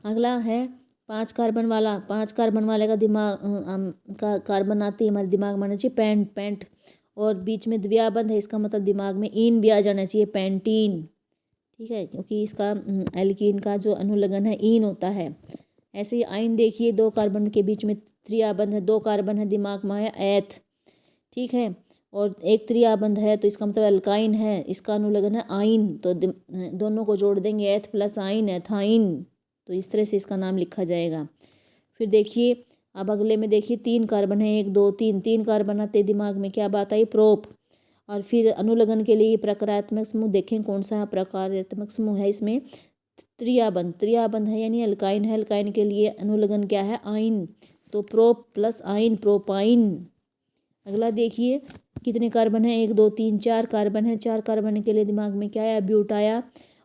अगला है 5 कार्बन वाला। 5 कार्बन वाले का दिमाग का कार्बन आती है हमारे दिमाग में आना चाहिए पेंट, और बीच में द्विआबंध है, इसका मतलब दिमाग में ईन भी आ जाना चाहिए, पेंटीन। ठीक है, क्योंकि इसका एल्कीन का जो अनुलग्न है ईन होता है। ऐसे ही आइन देखिए, 2 कार्बन के बीच में त्रिआबंध है, 2 कार्बन है, दिमाग में आया एथ। ठीक है, और एक त्रिआबंध है तो इसका मतलब अल्काइन है, इसका अनुलग्न है आइन, तो दोनों को जोड़ देंगे, एथ प्लस आइन एथाइन, तो इस तरह से इसका नाम लिखा जाएगा। फिर देखिए अब अगले में देखिए 3 कार्बन है, 1 2 3 कार्बन आते दिमाग में, क्या बात आई? प्रोप। और फिर अनुलग्न के लिए प्रकारात्मक समूह देखें कौन सा प्रकारात्मक समूह है इसमें? त्रिआबंध है यानी अल्काइन है, अल्काइन के लिए अनुलग्न क्या है? आइन, तो प्रोप प्लस आइन प्रोपाइन। अगला देखिए कितने कार्बन है? 1 2 3 4 कार्बन है, 4 कार्बन के लिए दिमाग में क्या आया? ब्यूट आया,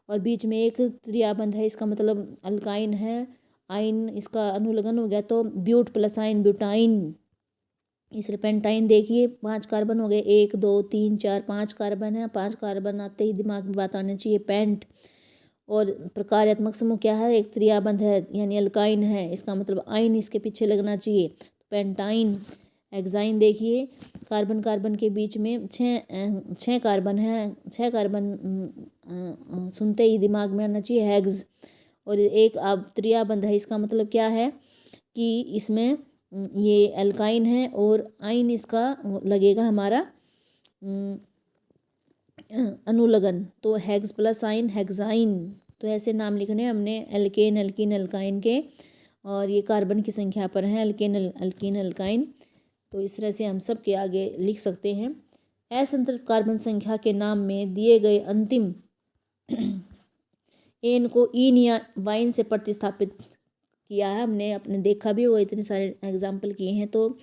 और बीच में एक त्रिआबंध है, इसका मतलब अल्काइन है, आइन इसका अनुलग्न हो गया, तो ब्यूट प्लस आइन ब्यूटाइन। इस पेंटाइन देखिए 5 कार्बन हो गए, 1 2 3 4 5 कार्बन है, 5 कार्बन आते ही दिमाग में बात आनी चाहिए पेंट। और प्रकार्यात्मक समूह क्या है? एक त्रिआबंध है यानी अल्काइन है, इसका मतलब आइन इसके पीछे लगना चाहिए, तो पेंटाइन। एक्साइन देखिए कार्बन कार्बन के बीच में छः कार्बन है, 6 कार्बन सुनते ही दिमाग में आना चाहिए हेग्स, और एक त्रिआबंध है, इसका मतलब क्या है कि इसमें ये अल्काइन है और आइन इसका लगेगा हमारा अनुलग्न, तो हेग्स प्लस आइन हेक्साइन। तो ऐसे नाम लिखने हमने एल्केन एल्कीन अल्काइन के, और ये कार्बन की संख्या पर है अल्केन अल्कीन अल्काइन, तो इस तरह से हम सब के आगे लिख सकते हैं। असंतृप्त कार्बन संख्या के नाम में दिए गए अंतिम एन को ईन या वाइन से प्रतिस्थापित किया है, हमने अपने देखा भी हुआ, इतने सारे एग्जाम्पल किए हैं। तो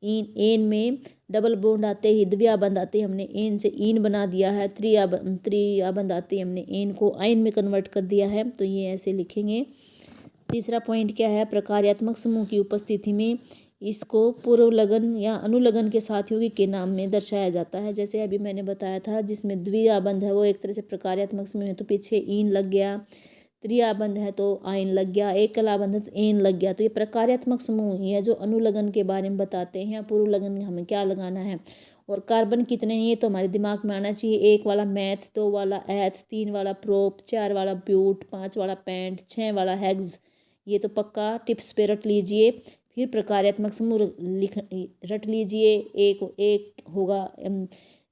एन में डबल बॉन्ड आते ही द्विआबंध आते ही हमने एन से ईन बना दिया है, त्रिआबंध आते ही हमने एन को आइन में कन्वर्ट कर दिया है, तो ये ऐसे लिखेंगे। तीसरा पॉइंट क्या है? प्रकार्यात्मक समूह की उपस्थिति में इसको पूर्वलग्न या अनुलग्न के साथियों के नाम में दर्शाया जाता है। जैसे अभी मैंने बताया था, जिसमें द्विआबंध है वो एक तरह से प्रकार्यात्मक समूह है, तो पीछे ईन लग गया, त्रिआबंध है तो आइन लग गया, एक कलाबंध है तो एन लग गया, तो ये प्रकार्यात्मक समूह ही है जो अनुलग्न के बारे में बताते हैं, पूर्वलग्न हमें क्या लगाना है। और कार्बन कितने हैं ये तो हमारे दिमाग में आना चाहिए, 1 वाला मैथ, 2 वाला एथ, 3 वाला प्रोप, 4 वाला ब्यूट, 5 वाला पेंट, 6 वाला हेग्स, ये तो पक्का टिप्स पे रट लीजिए। फिर प्रकार्यात्मक समूह रट लीजिए, एक होगा,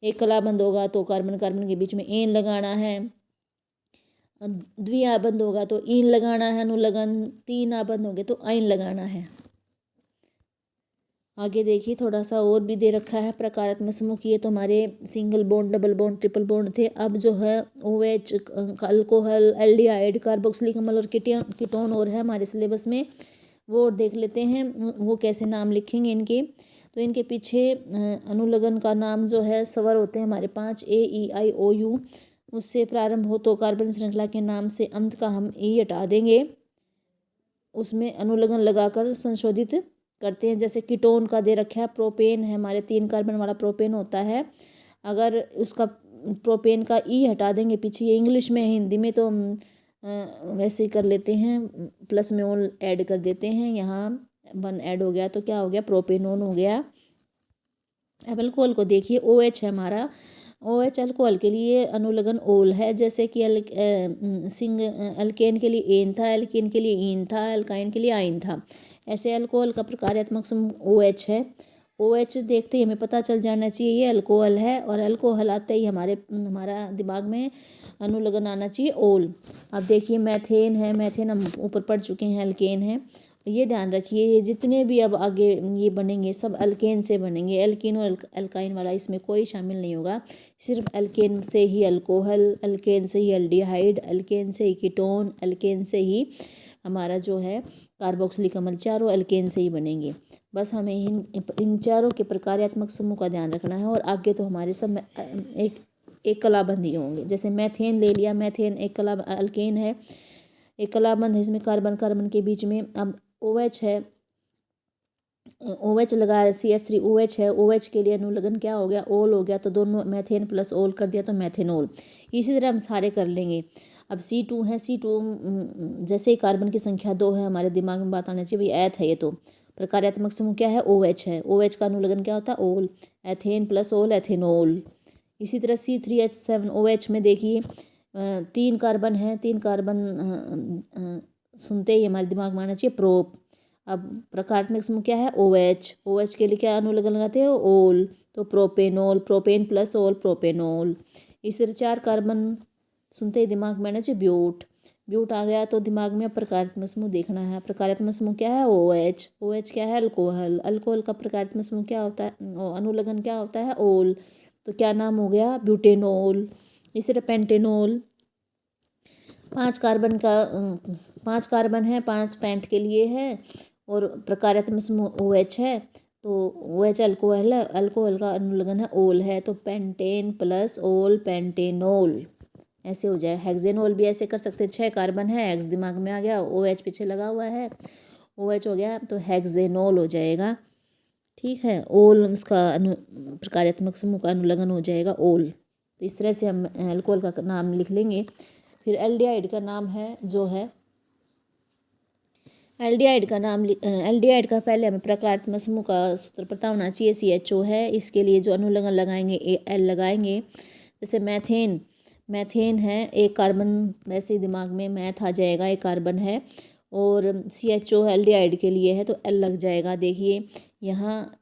एक कलाबंध होगा तो कार्बन कार्बन के बीच में एन लगाना है, द्विआबंध होगा तो ईन लगाना है अनुलग्न, 3 आबंध होंगे तो आइन लगाना है। आगे देखिए थोड़ा सा और भी दे रखा है प्रकारात्मक समूह की, ये तो हमारे single bond double bond triple bond थे। अब जो है OH अल्कोहल एल्डिहाइड कार्बोक्सिलिक अम्ल और कीटोन और है हमारे सिलेबस में, वो देख लेते हैं वो कैसे नाम लिखेंगे इनके। तो इनके पीछे अनुलग्न का नाम जो है स्वर होते हैं हमारे 5 AEIOU, उससे प्रारंभ हो तो कार्बन श्रृंखला के नाम से अंत का हम ई हटा देंगे, उसमें अनुलग्न लगाकर संशोधित करते हैं। जैसे कीटोन का दे रखा है, प्रोपेन है हमारे 3 कार्बन वाला प्रोपेन होता है, अगर उसका प्रोपेन का ई हटा देंगे पीछे, ये इंग्लिश में है, हिंदी में तो वैसे ही कर लेते हैं, प्लस में ओन ऐड कर देते हैं। यहाँ 1 ऐड हो गया तो क्या हो गया, प्रोपेनोन हो गया। अब अल्कोहल को देखिए, OH है हमारा। OH अल्कोहल के लिए अनुलग्न ओल है, जैसे कि अल्केन के लिए एन था, एल्कीन के लिए ईन था, एल्काइन के लिए आइन था। ऐसे अल्कोहल का प्रकार्यात्मक समूह OH है। OH देखते ही हमें पता चल जाना चाहिए ये अल्कोहल है, और अल्कोहल आते ही हमारा दिमाग में अनुलग्न आना चाहिए ओल। अब देखिए मैथेन है, मैथेन हम ऊपर पढ़ चुके हैं, अल्केन है। ये ध्यान रखिए, ये जितने भी अब आगे ये बनेंगे सब अल्केन से बनेंगे। एल्कीन और अल्काइन वाला इसमें कोई शामिल नहीं होगा। सिर्फ अल्केन से ही अल्कोहल, अल्केन से ही एल्डिहाइड, अल्केन से ही कीटोन, अल्केन से ही हमारा जो है कार्बोक्सिलिक अम्ल, चारों अल्केन से ही बनेंगे। बस हमें इन चारों के प्रकार्यात्मक समूह का ध्यान रखना है, और आगे तो हमारे सब एक कलाबंदी होंगे। जैसे मैथेन ले लिया, मैथेन एक कला अल्केन है, एक कलाबंद है, इसमें कार्बन कार्बन के बीच में। अब OH है, OH लगाया, CH3OH है, OH के लिए अनुलग्न क्या हो गया, ओल हो गया। तो दोनों मैथेन प्लस ओल कर दिया तो मैथेनोल। इसी तरह हम सारे कर लेंगे। अब C2 है, C2 जैसे ही कार्बन की संख्या 2 है, हमारे दिमाग में बात आनी चाहिए भाई ऐथ है ये तो। प्रकार्यात्मक समूह क्या है, OH है। OH का अनुलग्न क्या होता है, ओल। एथेन प्लस ओल एथेनोल। इसी तरह C3H7OH में देखिए 3 कार्बन है, 3 कार्बन सुनते ही हमारे दिमाग में आना चाहिए प्रोप। अब प्रकारात्मक समूह क्या है, OH। OH के लिए क्या अनुलग्न लगाते हैं, ओल। तो प्रोपेनोल, प्रोपेन प्लस ओल प्रोपेनोल। इस तरह 4 कार्बन सुनते ही दिमाग में आना चाहिए ब्यूट। ब्यूट आ गया तो दिमाग में प्रकारात्मक समूह देखना है। प्रकारात्मक समूह क्या है, OH। OH क्या है, अल्कोहल। अल्कोहल का प्रकारात्मक समूह क्या होता है, अनुलग्न क्या होता है, ओल। तो क्या नाम हो गया, ब्यूटेनोल। इस तरह पेंटेनोल। 5 कार्बन है, 5 पेंट के लिए है, और प्रकार्यात्मक समूह OH है। तो OH अल्कोहल है, अल्कोहल का अनुलग्न है ओल है। तो पेंटेन प्लस ओल पेंटेनोल ऐसे हो जाए। हेक्सेनोल भी ऐसे कर सकते हैं, 6 कार्बन है, एक्स दिमाग में आ गया, OH पीछे लगा हुआ है, OH हो गया तो हेक्सेनोल हो जाएगा। ठीक है, ओल इसका प्रकार्यात्मक समूह का अनुलग्न हो जाएगा ओल। तो इस तरह से हम अल्कोहल का नाम लिख लेंगे। फिर एल्डिहाइड का नाम है जो है, एल्डिहाइड का पहले हमें प्रकारात्मक समूह का सूत्र पता होना चाहिए। CHO है, इसके लिए जो अनुलग्न लगाएंगे Al लगाएंगे। जैसे मैथेन है, 1 कार्बन, वैसे ही दिमाग में मैथ आ जाएगा, 1 कार्बन है, और CHO एल्डिहाइड के लिए है तो L लग जाएगा। देखिए यहाँ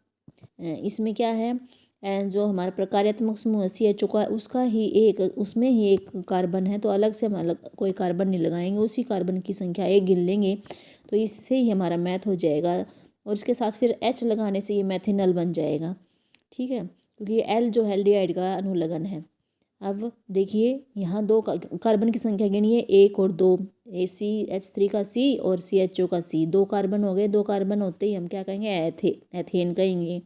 इसमें क्या है, जो हमारा प्रकार्यात्मक समूह CHO का उसमें ही एक कार्बन है, तो अलग से हम अलग कोई कार्बन नहीं लगाएंगे, उसी कार्बन की संख्या 1 गिन लेंगे, तो इससे ही हमारा मैथ हो जाएगा। और इसके साथ फिर H लगाने से ये मैथिनल बन जाएगा। ठीक है, क्योंकि ये L जो एल्डिहाइड का अनुलग्न है। अब देखिए यहाँ 2 कार्बन की संख्या गिनिए, 1 और 2, CH3 का C और CHO का C, 2 कार्बन हो गए। 2 कार्बन होते ही हम क्या कहेंगे, एथेन कहेंगे।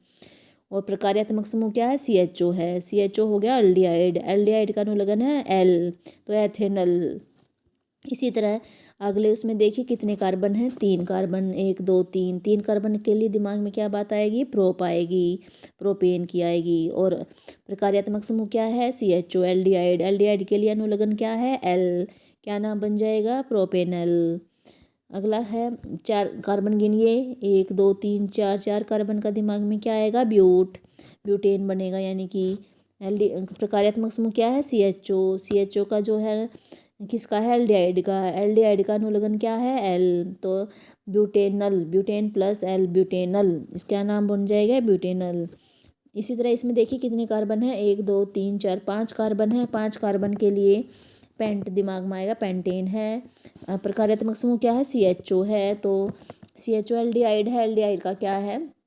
और प्रकार्यात्मक समूह क्या है, CHO है। CHO हो गया एल्डिहाइड, एल्डिहाइड का अनुलग्न है L, तो एथेनल। इसी तरह अगले उसमें देखिए कितने कार्बन हैं, 3 कार्बन, 1 2 3। 3 कार्बन के लिए दिमाग में क्या बात आएगी, प्रोप आएगी, प्रोपेन की आएगी। और प्रकार्यात्मक समूह क्या है, CHO एल्डिहाइड। एल्डिहाइड के लिए अनुलग्न क्या है, L, क्या नाम बन जाएगा, प्रोपेनल। अगला है 4 कार्बन गिनिए, 1 2 3 4, 4 कार्बन का दिमाग में क्या आएगा, ब्यूटेन बनेगा। यानी कि प्रकार्यात्मक समूह क्या है, CHO का जो है किसका है, एल्डिहाइड का अनुलग्न क्या है, L, तो ब्यूटेन प्लस L ब्यूटेनल, इसका नाम बन जाएगा ब्यूटेनल। इसी तरह इसमें देखिए कितने कार्बन है, 1 2 3 4, 5 कार्बन है। 5 कार्बन के लिए पेंट दिमाग में आएगा, पेंटेन है। प्रकार्यात्मक समूह क्या है, CHO है, तो CHO एल्डिहाइड है, एल्डिहाइड का क्या है,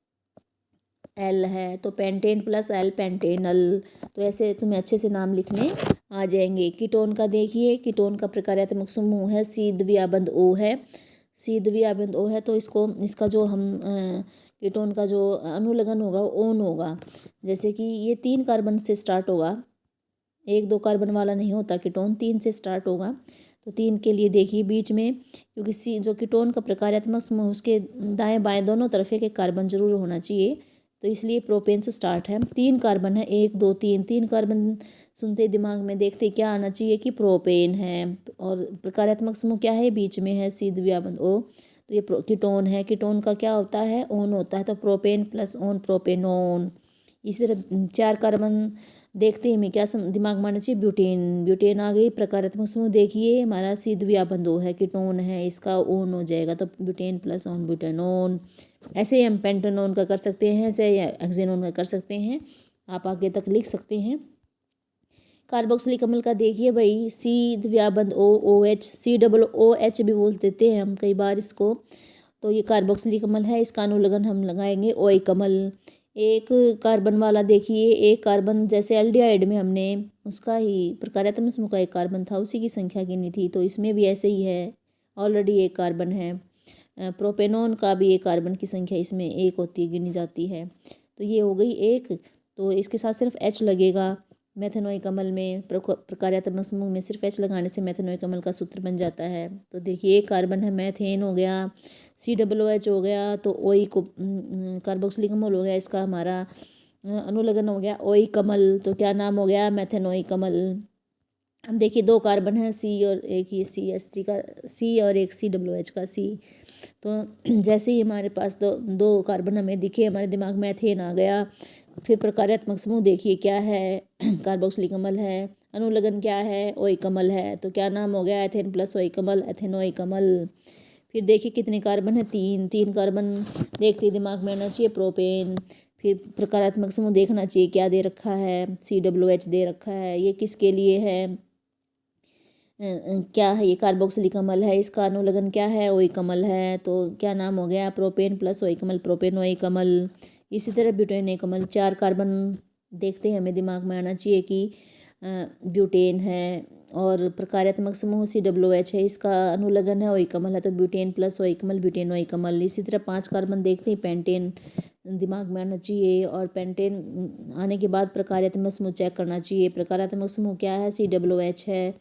L है, तो पेंटेन प्लस L पेंटेनल। तो ऐसे तुम्हें अच्छे से नाम लिखने आ जाएंगे। कीटोन का देखिए, कीटोन का प्रकार्यात्मक समूह है, C द्विआबंध O है, C द्विआबंध O है। तो इसका जो हम कीटोन का जो अनुलग्न होगा ओन होगा। जैसे कि ये 3 कार्बन से स्टार्ट होगा, 1 2 कार्बन वाला नहीं होता कीटोन, 3 से स्टार्ट होगा। तो 3 के लिए देखिए बीच में, क्योंकि जो कीटोन का प्रकार्यात्मक समूह उसके दाएं बाएं दोनों तरफ एक कार्बन जरूर होना चाहिए, तो इसलिए प्रोपेन से स्टार्ट है। 3 कार्बन है, 1 2 3, 3 कार्बन सुनते दिमाग में देखते क्या आना चाहिए कि प्रोपेन है। और प्रकार्यात्मक समूह क्या है, बीच में है, सी द्वितीया बंध O। तो ये कीटोन है, कीटोन का क्या होता है, ओन होता है, तो प्रोपेन प्लस ओन प्रोपेनोन। इसी तरह 4 कार्बन देखते ही हमें क्या दिमाग में आना चाहिए, ब्यूटेन। ब्यूटेन आ गई। प्रकार्यात्मक समूह देखिए हमारा सी द्वितीया बंध O है, कीटोन है, इसका ओन हो जाएगा, तो ब्यूटेन प्लस ओन ब्यूटेनोन। ऐसे ही हम पेंटेनोन का कर सकते हैं, ऐसे हेक्सेनोन का कर सकते हैं, आप आगे तक लिख सकते हैं। कार्बोक्सिलिक अम्ल का देखिए भाई, सी द्वितीया बंध O OH, COOH भी बोल देते हैं हम कई बार इसको। तो ये कार्बोक्सिलिक अम्ल है, इसका अनुलग्न हम लगाएंगे ओइक अम्ल। एक कार्बन वाला देखिए, एक कार्बन जैसे एल्डिहाइड में हमने उसका ही प्रकार्यात्मक समूह का एक कार्बन था, उसी की संख्या गिनी थी, तो इसमें भी ऐसे ही है, ऑलरेडी एक कार्बन है। प्रोपेनोन का भी एक कार्बन की संख्या इसमें एक होती है, गिनी जाती है। तो ये हो गई एक। तो इसके साथ सिर्फ H लगेगा। मेथेनोइक अम्ल में प्रकार्यात्मक समूह में सिर्फ H लगाने से मेथेनोइक अम्ल का सूत्र बन जाता है। तो देखिए एक कार्बन है, मैथेन हो गया, COOH हो गया, तो ओई को कार्बोक्सिलिक अम्ल हो गया, इसका हमारा अनुलग्न हो गया ओइक अम्ल। तो क्या नाम हो गया, मेथेनोइक अम्ल। अब देखिए 2 कार्बन है, C और एक ये CH3 का C और एक COOH का C। तो जैसे ही हमारे पास दो कार्बन हमें दिखे, हमारे दिमाग में एथेन आ गया। फिर प्रकार्यात्मक समूह देखिए क्या है, कार्बोक्सिलिक अम्ल है, अनुलग्न क्या है, ओइक अम्ल है, तो क्या नाम हो गया, एथेन प्लस ओइक अम्ल, एथेनोइक अम्ल। फिर देखिए कितने कार्बन है, 3 कार्बन देखते ही दिमाग में आना चाहिए, प्रोपेन। फिर प्रकार्यात्मक समूह देखना चाहिए क्या दे रखा है, COOH दे रखा है, ये किसके लिए है, क्या है, ये कार्बोक्सिलिक अम्ल है, इसका अनुलग्न क्या है, ओइक अम्ल है, तो क्या नाम हो गया, प्रोपेन प्लस ओइक अम्ल, प्रोपेनोइक अम्ल। इसी तरह ब्यूटेनिक अम्ल, 4 कार्बन देखते हैं हमें दिमाग में आना चाहिए कि ब्यूटेन है, और प्रकार्यात्मक समूह COOH है, इसका अनुलग्न है ओइक अम्ल है, तो ब्यूटेन प्लस ओइक अम्ल, ब्यूटेनोइक अम्ल। इसी तरह 5 कार्बन देखते हैं, पेंटेन दिमाग में आना चाहिए, और पेंटेन आने के बाद प्रकार्यात्मक समूह चेक करना चाहिए। प्रकार्यात्मक समूह क्या है, COOH है,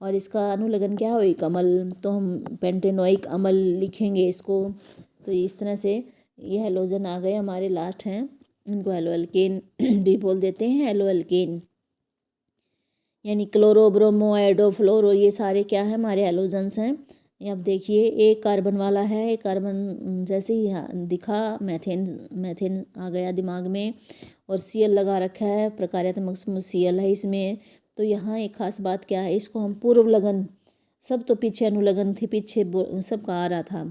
और इसका अनुलग्न क्या है, ओइक अम्ल, तो हम पेंटेनोइक अम्ल लिखेंगे इसको। तो इस तरह से ये हेलोजन आ गए हमारे, लास्ट हैं, इनको हेलो एल्केन भी बोल देते हैं, हेलो एल्केन। यानी क्लोरो, ब्रोमो, आयोडो, फ्लोरो, ये सारे क्या है, हमारे हेलोजन्स हैं। अब देखिए एक कार्बन वाला है, एक कार्बन जैसे ही दिखा, मैथेन आ गया दिमाग में, और Cl लगा रखा है, प्रकार्यात्मक समूह Cl है इसमें। तो यहाँ एक खास बात क्या है, इसको हम पूर्व लगन, सब तो पीछे अनुलग्न थे, पीछे सबका आ रहा था,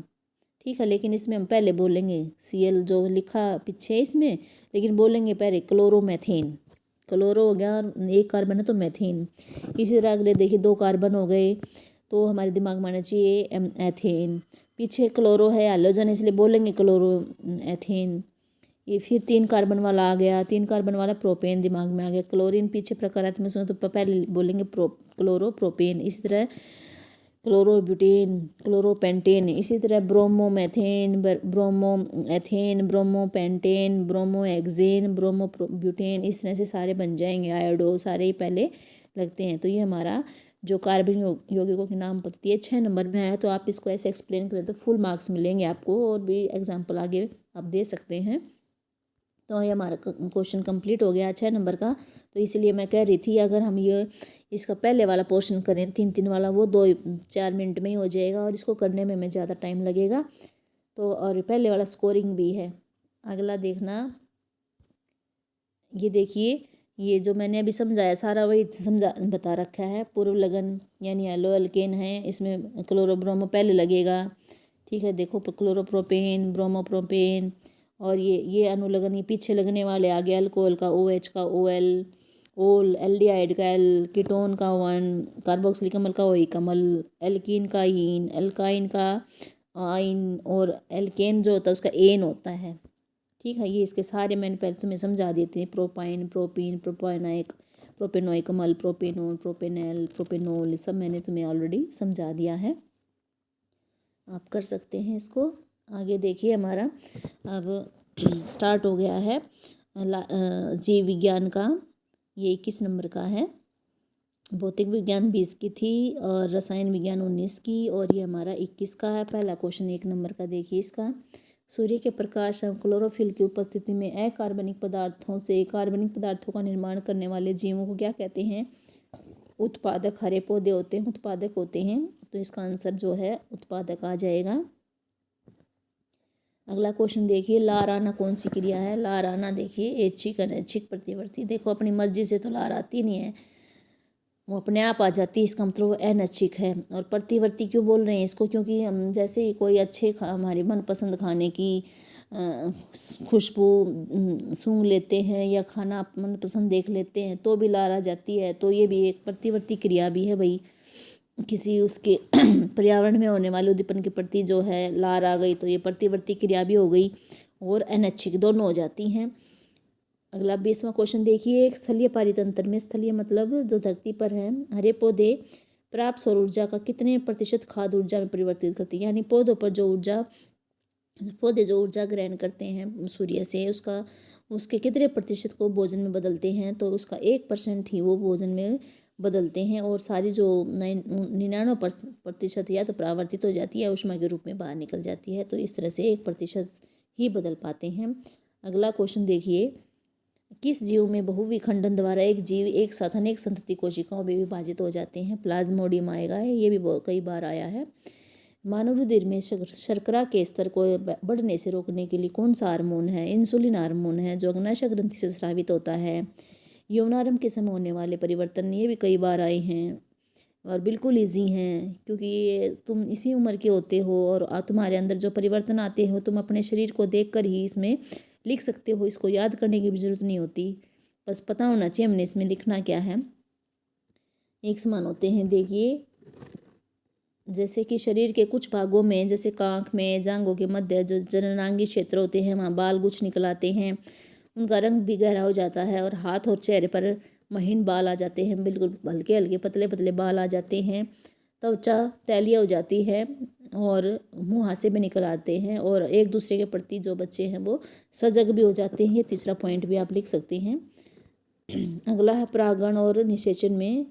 ठीक है, लेकिन इसमें हम पहले बोलेंगे Cl जो लिखा पीछे इसमें, लेकिन बोलेंगे पहले क्लोरोमेथेन। क्लोरो हो गया, और एक कार्बन है तो मैथेन। इसी तरह अगले देखिए 2 कार्बन हो गए, तो हमारे दिमाग में आना चाहिए एथेन। पीछे क्लोरो है, हेलोजन, इसलिए बोलेंगे क्लोरो एथेन। ये फिर 3 कार्बन वाला आ गया, 3 कार्बन वाला प्रोपेन दिमाग में आ गया। क्लोरीन पीछे प्रकारात्मक समूह, तो पहले बोलेंगे क्लोरो प्रोपेन। इसी तरह क्लोरोब्यूटेन, क्लोरोपेंटेन। इसी तरह bromomethane, bromo ethane, bromopentane, bromohexane, bromobutane, इस तरह से सारे बन जाएंगे। आयोडो सारे ही पहले लगते हैं। तो ये हमारा जो कार्बन यौगिकों के नाम पता है 6 नंबर में आया, तो आप इसको ऐसे एक्सप्लेन करें तो फुल मार्क्स मिलेंगे आपको, और भी एग्जाम्पल आगे आप दे सकते हैं। तो ये हमारा क्वेश्चन कंप्लीट हो गया 6 नंबर का। तो इसलिए मैं कह रही थी अगर हम ये इसका पहले वाला पोर्शन करें 3-3 वाला, वो 2-4 मिनट में ही हो जाएगा, और इसको करने में हमें ज़्यादा टाइम लगेगा। तो और पहले वाला स्कोरिंग भी है। अगला देखना, ये देखिए, ये जो मैंने अभी समझाया सारा वही बता रखा है। पूर्व लगन यानी हेलो एल्केन है, इसमें क्लोरोब्रोमो पहले लगेगा, ठीक है। देखो क्लोरोप्रोपेन, ब्रोमोप्रोपेन, और ये अनुलग्न, ये पीछे लगने वाले आ गए, अल्कोहल का OH का OL, ओल, एल्डिहाइड का L, कीटोन का 1, कार्बोक्सिलिक अम्ल का ओइक अम्ल, एल्कीन का ईन, एल्काइन का आइन, और एल्केन जो होता है उसका एन होता है, ठीक है। ये इसके सारे मैंने पहले तुम्हें समझा दिए थे, प्रोपाइन, प्रोपीन, प्रोपाइनाइक, प्रोपेनोइक अम्ल, प्रोपेनोन, प्रोपेनल, प्रोपेनोल, ये सब मैंने तुम्हें ऑलरेडी समझा दिया है। आप कर सकते हैं इसको। आगे देखिए हमारा अब स्टार्ट हो गया है जीव विज्ञान का, ये 21 नंबर का है। भौतिक विज्ञान 20 की थी, और रसायन विज्ञान 19 की, और ये हमारा 21 का है। पहला क्वेश्चन 1 नंबर का देखिए इसका, सूर्य के प्रकाश एवं क्लोरोफिल की उपस्थिति में अकार्बनिक पदार्थों से कार्बनिक पदार्थों का निर्माण करने वाले जीवों को क्या कहते हैं? उत्पादक। हरे पौधे होते हैं उत्पादक होते हैं, तो इसका आंसर जो है उत्पादक आ जाएगा। अगला क्वेश्चन देखिए, लार आना कौन सी क्रिया है? लार आना देखिए ऐच्छिक अनैच्छिक प्रतिवर्ती। देखो अपनी मर्जी से तो लार आती नहीं है, वो अपने आप आ जाती है, इसका मतलब वो अनैच्छिक है। और प्रतिवर्ती क्यों बोल रहे हैं इसको? क्योंकि हम जैसे ही कोई अच्छे हमारे मनपसंद खाने की खुशबू सूंघ लेते हैं या खाना मनपसंद देख लेते हैं तो भी लार आ जाती है, तो ये भी एक प्रतिवर्ती क्रिया भी है भाई। किसी उसके पर्यावरण में होने वाले उद्दीपन के प्रति जो है लार आ गई तो ये प्रतिवर्ती क्रिया भी हो गई और अनैच्छिक दोनों हो जाती हैं। अगला 20वां क्वेश्चन देखिए, एक स्थलीय पारितंत्र में, स्थलीय मतलब जो धरती पर है, हरे पौधे प्राप्त सौर ऊर्जा का कितने प्रतिशत खाद्य ऊर्जा में परिवर्तित करते हैं? यानी पौधों पर जो पौधे जो ऊर्जा ग्रहण करते हैं सूर्य से, उसके कितने प्रतिशत को भोजन में बदलते हैं? तो उसका 1% ही वो भोजन में बदलते हैं, और सारी जो 99% या तो परावर्तित हो जाती है, ऊष्मा के रूप में बाहर निकल जाती है। तो इस तरह से 1% ही बदल पाते हैं। अगला क्वेश्चन देखिए, किस जीव में बहुविखंडन द्वारा एक जीव एक साथ अनेक संतति कोशिकाओं में विभाजित हो जाते हैं? प्लाज्मोडियम आएगा, ये भी कई बार आया है। मानव रुधिर में शर्करा के स्तर को बढ़ने से रोकने के लिए कौन सा हार्मोन है? इंसुलिन हार्मोन है, जो अग्नाशय ग्रंथि से स्रावित होता है। यौनारंभ के समय होने वाले परिवर्तन, ये भी कई बार आए हैं और बिल्कुल ईजी हैं, क्योंकि ये तुम इसी उम्र के होते हो और तुम्हारे अंदर जो परिवर्तन आते हो तुम अपने शरीर को देखकर ही इसमें लिख सकते हो, इसको याद करने की भी जरूरत नहीं होती, बस पता होना चाहिए हमने इसमें लिखना क्या है। एक समान होते हैं। देखिए जैसे कि शरीर के कुछ भागों में, जैसे कांख में, जांघों के मध्य जो जननांगी क्षेत्र होते हैं, वहाँ बाल गुछ निकल आते हैं, उनका रंग भी गहरा हो जाता है, और हाथ और चेहरे पर महीन बाल आ जाते हैं, बिल्कुल हल्के हल्के पतले पतले बाल आ जाते हैं। त्वचा तैलीय हो जाती है और मुँह हाथ से भी निकल आते हैं, और एक दूसरे के प्रति जो बच्चे हैं वो सजग भी हो जाते हैं। ये तीसरा पॉइंट भी आप लिख सकते हैं। अगला है परागण और निषेचन में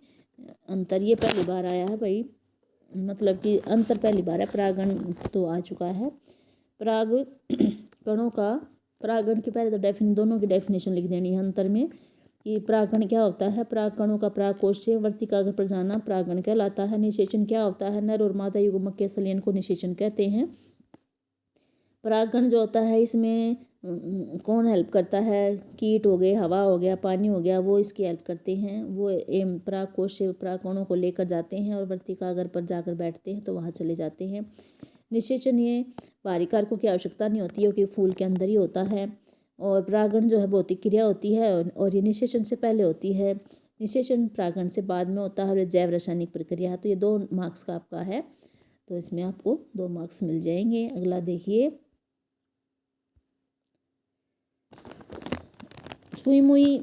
अंतर। ये पहली बार आया है भाई, मतलब कि अंतर पहली बार है, परागण तो आ चुका है। पराग कणों का, परागण के पहले तो दोनों की डेफिनेशन लिख देनी है अंतर में, कि परागण क्या होता है? पराग कणों का परागकोश से वर्तिकाग्र पर जाना परागण कहलाता है। निषेचन क्या होता है? नर और मादा युग्मक के संलयन को निषेचन कहते हैं। परागण जो होता है इसमें कौन हेल्प करता है? कीट हो गए, हवा हो गया, पानी हो गया, वो इसकी हेल्प करते हैं। वो परागकोश से परागकणों को लेकर जाते हैं और वर्तिकाग्र पर जाकर बैठते हैं तो वहाँ चले जाते हैं। निषेचन, ये बाहरी कारकों की आवश्यकता नहीं होती है क्योंकि फूल के अंदर ही होता है। और परागण जो है भौतिक क्रिया होती है और ये निषेचन से पहले होती है। निषेचन परागण से बाद में होता है और ये जैव रासायनिक प्रक्रिया है। तो ये 2 मार्क्स का आपका है, तो इसमें आपको 2 मार्क्स मिल जाएंगे। अगला देखिए, छुई मुई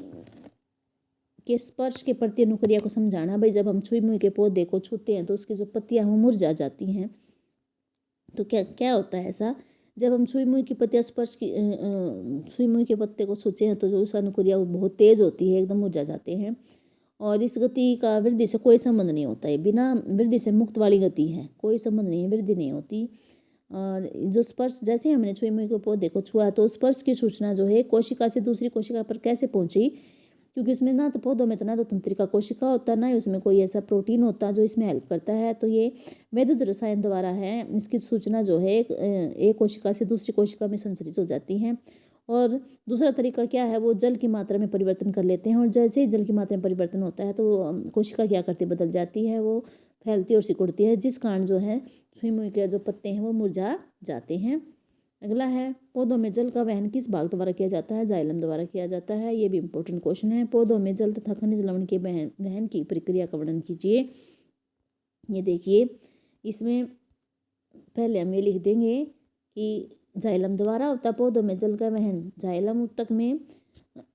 के स्पर्श के प्रति अनुक्रिया को समझाना। भाई जब हम छुई मुई के पौधे को छूते हैं तो उसकी जो पत्तियां वो मुरझा जाती हैं, तो क्या क्या होता है ऐसा? जब हम छुई मुई की पत्तियां छुई मुई के पत्ते को छूते हैं तो जो उस अनुक्रिया वो बहुत तेज होती है, एकदम मुरझा जाते हैं। और इस गति का वृद्धि से कोई संबंध नहीं होता है, बिना वृद्धि से मुक्त वाली गति है, कोई संबंध नहीं है, वृद्धि नहीं होती। और जो स्पर्श, जैसे ही हमने छुई मुई के पौधे को छुआ तो स्पर्श की सूचना जो है कोशिका से दूसरी कोशिका पर कैसे पहुंची? क्योंकि उसमें ना तो पौधों में तो ना तो तंत्रिका कोशिका होता, ना ही उसमें कोई ऐसा प्रोटीन होता जो इसमें हेल्प करता है। तो ये वैद्युत रसायन द्वारा है, इसकी सूचना जो है एक कोशिका से दूसरी कोशिका में संचरित हो जाती है। और दूसरा तरीका क्या है? वो जल की मात्रा में परिवर्तन कर लेते हैं, और जैसे ही जल की मात्रा में परिवर्तन होता है तो कोशिका क्या करती, बदल जाती है, वो फैलती और सिकुड़ती है, जिस कारण जो है छुई मुई के जो पत्ते हैं वो मुरझा जाते हैं। अगला है, पौधों में जल का वहन किस भाग द्वारा किया जाता है? जाइलम द्वारा किया जाता है। ये भी इंपॉर्टेंट क्वेश्चन है। पौधों में जल तथा खनिज लवण के वहन की प्रक्रिया का वर्णन कीजिए। ये देखिए, इसमें पहले हम ये लिख देंगे कि जाइलम द्वारा होता है पौधों में जल का वहन। जाइलम ऊतक में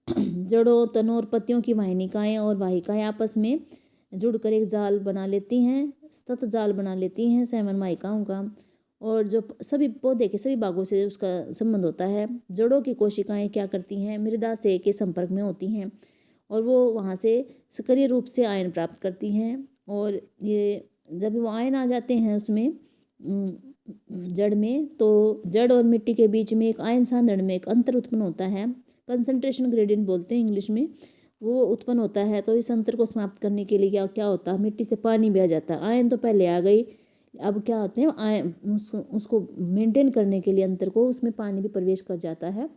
जड़ों, तनों और पत्तियों की वाहिनिकाएं और वाहिकाएं आपस में जुड़कर एक जाल बना लेती हैं, सतत जाल बना लेती हैं 7 वाहिकाओं का। और जो सभी पौधे के सभी भागों से उसका संबंध होता है। जड़ों की कोशिकाएं क्या करती हैं? मृदा से के संपर्क में होती हैं और वो वहाँ से सक्रिय रूप से आयन प्राप्त करती हैं, और ये जब वो आयन आ जाते हैं उसमें जड़ में, तो जड़ और मिट्टी के बीच में एक आयन सांद्रण में एक अंतर उत्पन्न होता है, कंसंट्रेशन ग्रेडियंट बोलते हैं इंग्लिश में, वो उत्पन्न होता है। तो इस अंतर को समाप्त करने के लिए क्या क्या होता है, मिट्टी से पानी भी आ जाता है। आयन तो पहले आ गई, अब क्या होते हैं आयन उसको मेंटेन करने के लिए अंतर को, उसमें पानी भी प्रवेश कर जाता है।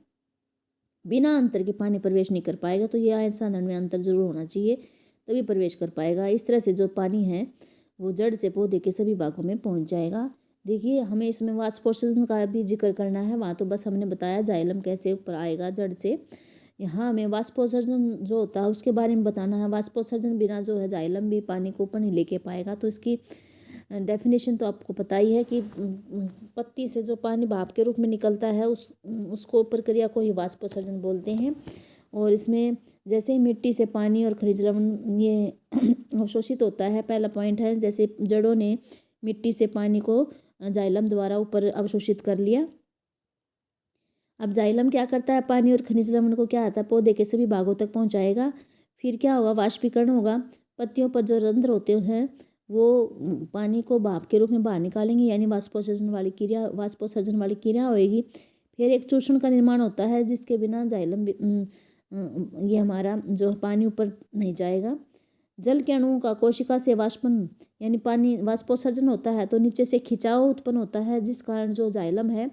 बिना अंतर के पानी प्रवेश नहीं कर पाएगा, तो ये आयन सांद्रण में अंतर जरूर होना चाहिए, तभी प्रवेश कर पाएगा। इस तरह से जो पानी है वो जड़ से पौधे के सभी भागों में पहुंच जाएगा। देखिए हमें इसमें वाष्पोत्सर्जन का भी जिक्र करना है, वहाँ तो बस हमने बताया जाइलम कैसे ऊपर आएगा जड़ से। यहाँ हमें वाष्पोत्सर्जन जो होता है उसके बारे में बताना है। वाष्पोत्सर्जन बिना जो है जाइलम भी पानी को ऊपर नहीं लेके पाएगा। तो इसकी डेफिनेशन तो आपको पता ही है कि पत्ती से जो पानी भाप के रूप में निकलता है उसको प्रक्रिया को ही वाष्पोत्सर्जन बोलते हैं। और इसमें जैसे ही मिट्टी से पानी और खनिज लवण ये अवशोषित होता है, पहला पॉइंट है, जैसे जड़ों ने मिट्टी से पानी को जाइलम द्वारा ऊपर अवशोषित कर लिया। अब जाइलम क्या करता है, पानी और खनिज लवण को क्या आता है पौधे के सभी भागों तक पहुंचाएगा। फिर क्या होगा, वाष्पीकरण होगा। पत्तियों पर जो रंध्र होते हैं वो पानी को भाप के रूप में बाहर निकालेंगे, यानी वाष्पोत्सर्जन वाली क्रिया होएगी। फिर एक चूषण का निर्माण होता है, जिसके बिना जाइलम ये हमारा जो पानी ऊपर नहीं जाएगा। जल के अणुओं का कोशिका से वाष्पन यानी पानी वाष्पोत्सर्जन होता है, तो नीचे से खिंचाव उत्पन्न होता है, जिस कारण जो जाइलम है